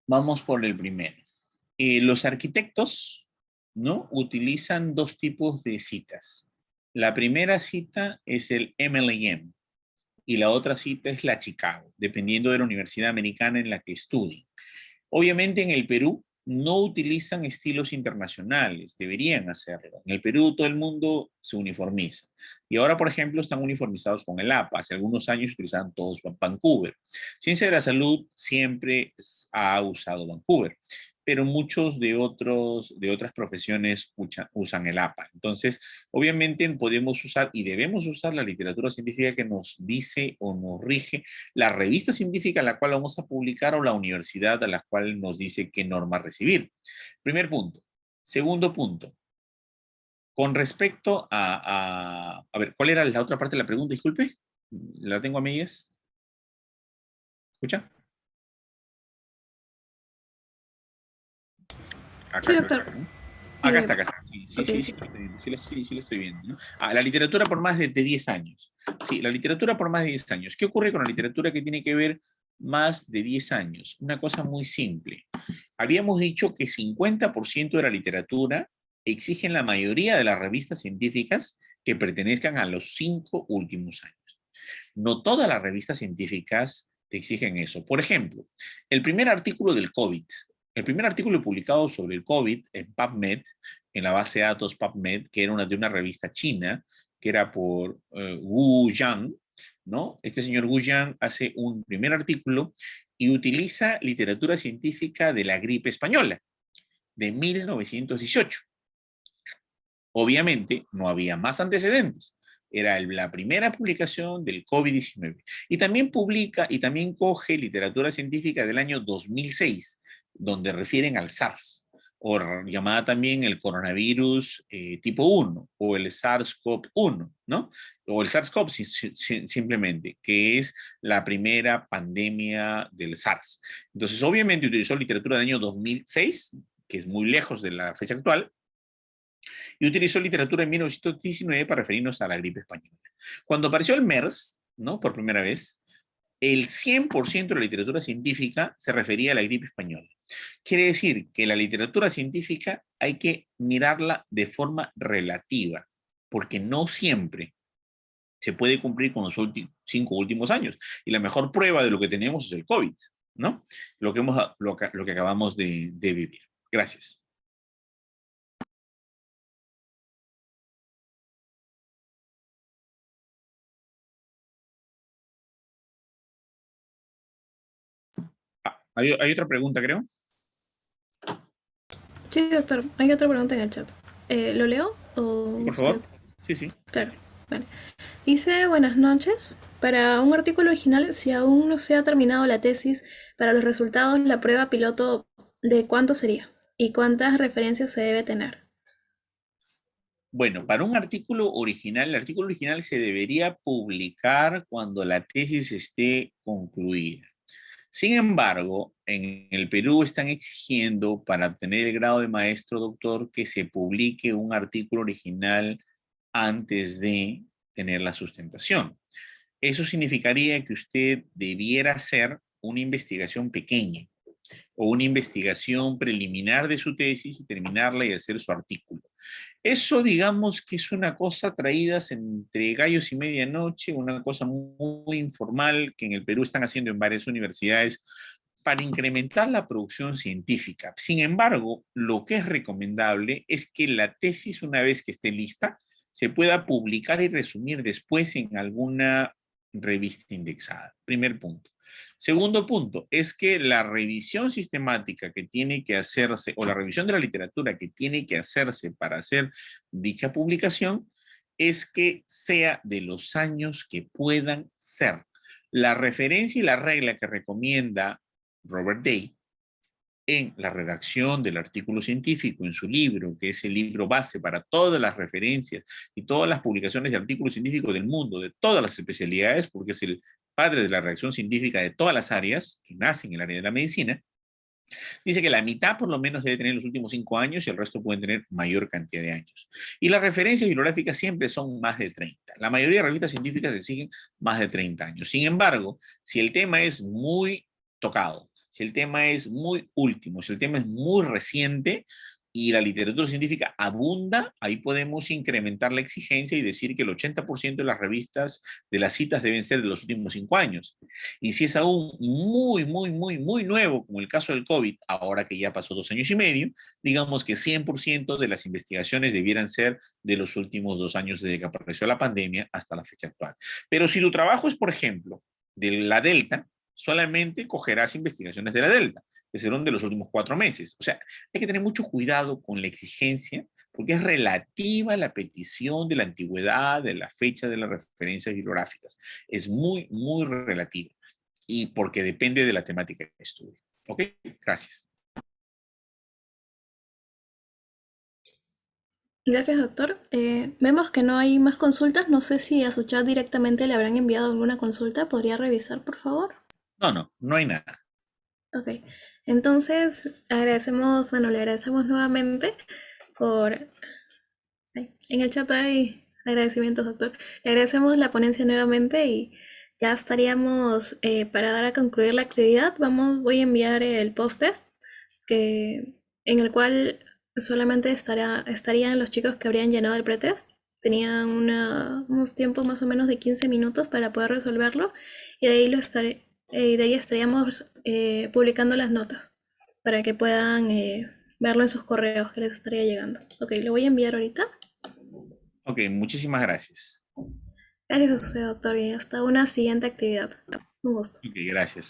Vamos por el primero. Los arquitectos, ¿no? Utilizan dos tipos de citas. La primera cita es el MLM y la otra cita es la Chicago, dependiendo de la universidad americana en la que estudien. Obviamente en el Perú no utilizan estilos internacionales, deberían hacerlo. En el Perú todo el mundo se uniformiza. Y ahora, por ejemplo, están uniformizados con el APA. Hace algunos años utilizaban todos Vancouver. Ciencia de la Salud siempre ha usado Vancouver, pero muchos de otras profesiones usan el APA. Entonces, obviamente podemos usar y debemos usar la literatura científica que nos dice o nos rige la revista científica a la cual vamos a publicar o la universidad a la cual nos dice qué norma recibir. Primer punto. Segundo punto. Con respecto a ver, ¿cuál era la otra parte de la pregunta? Disculpe, la tengo a medias. ¿Escucha? Sí, doctor. Acá está. Sí, Ok. sí lo estoy viendo, ¿no? La literatura por más de 10 años. Sí, la literatura por más de 10 años. ¿Qué ocurre con la literatura que tiene que ver más de 10 años? Una cosa muy simple. Habíamos dicho que 50% de la literatura exigen la mayoría de las revistas científicas que pertenezcan a los 5 últimos años. No todas las revistas científicas te exigen eso. Por ejemplo, el primer artículo del COVID, el primer artículo publicado sobre el COVID en PubMed, en la base de datos PubMed, que era de una revista china, que era por Wu Yang, ¿no? Este señor Wu Yang hace un primer artículo y utiliza literatura científica de la gripe española, de 1918. Obviamente, no había más antecedentes. Era la primera publicación del COVID-19. Y también publica y también coge literatura científica del año 2006, donde refieren al SARS. llamada también el coronavirus tipo 1 o el SARS-CoV-1, ¿no? O el SARS-CoV simplemente, que es la primera pandemia del SARS. Entonces, obviamente utilizó literatura del año 2006, que es muy lejos de la fecha actual, y utilizó literatura en 1919 para referirnos a la gripe española. Cuando apareció el MERS, ¿no? Por primera vez, el 100% de la literatura científica se refería a la gripe española. Quiere decir que la literatura científica hay que mirarla de forma relativa, porque no siempre se puede cumplir con los 5 últimos años. Y la mejor prueba de lo que tenemos es el COVID, ¿no? Lo que acabamos de vivir. Gracias. Hay otra pregunta, creo. Sí, doctor, hay otra pregunta en el chat. ¿Lo leo o Por usted? favor. Sí, sí. Claro, vale. Dice, buenas noches. Para un artículo original, si aún no se ha terminado la tesis, para los resultados, la prueba piloto, ¿de cuánto sería? ¿Y cuántas referencias se debe tener? Bueno, para un artículo original, el artículo original se debería publicar cuando la tesis esté concluida. Sin embargo, en el Perú están exigiendo para obtener el grado de maestro doctor que se publique un artículo original antes de tener la sustentación. Eso significaría que usted debiera hacer una investigación pequeña o una investigación preliminar de su tesis y terminarla y hacer su artículo. Eso, digamos, que es una cosa traída entre gallos y medianoche, una cosa muy informal que en el Perú están haciendo en varias universidades para incrementar la producción científica. Sin embargo, lo que es recomendable es que la tesis, una vez que esté lista, se pueda publicar y resumir después en alguna revista indexada. Primer punto. Segundo punto, es que la revisión sistemática que tiene que hacerse, o la revisión de la literatura que tiene que hacerse para hacer dicha publicación, es que sea de los años que puedan ser. La referencia y la regla que recomienda Robert Day en la redacción del artículo científico en su libro, que es el libro base para todas las referencias y todas las publicaciones de artículos científicos del mundo, de todas las especialidades, porque es el padre de la redacción científica de todas las áreas que nacen en el área de la medicina, dice que la mitad por lo menos debe tener los últimos 5 años y el resto pueden tener mayor cantidad de años. Y las referencias bibliográficas siempre son más de 30. La mayoría de revistas científicas exigen más de 30 años. Sin embargo, si el tema es muy tocado, si el tema es muy último, si el tema es muy reciente y la literatura científica abunda, ahí podemos incrementar la exigencia y decir que el 80% de las revistas, de las citas deben ser de los últimos 5 años. Y si es aún muy nuevo, como el caso del COVID, ahora que ya pasó 2 años y medio, digamos que 100% de las investigaciones debieran ser de los últimos 2 años desde que apareció la pandemia hasta la fecha actual. Pero si tu trabajo es, por ejemplo, de la Delta, solamente cogerás investigaciones de la Delta, que serán de los últimos 4 meses. O sea, hay que tener mucho cuidado con la exigencia, porque es relativa a la petición de la antigüedad, de la fecha de las referencias bibliográficas. Es muy relativa y porque depende de la temática que estudie. ¿Ok? Gracias. Gracias, doctor. Vemos que no hay más consultas. No sé si a su chat directamente le habrán enviado alguna consulta. ¿Podría revisar, por favor? No hay nada. Ok. Entonces, agradecemos, bueno, le agradecemos nuevamente por... En el chat hay agradecimientos, doctor. Le agradecemos la ponencia nuevamente y ya estaríamos para dar a concluir la actividad. Voy a enviar el post-test en el cual solamente estarían los chicos que habrían llenado el pretest. Tenían unos tiempos más o menos de 15 minutos para poder resolverlo y de ahí estaríamos publicando las notas para que puedan verlo en sus correos que les estaría llegando. Ok, lo voy a enviar ahorita. Ok, muchísimas gracias. Gracias a usted, doctor, y hasta una siguiente actividad. Un gusto. Ok, gracias.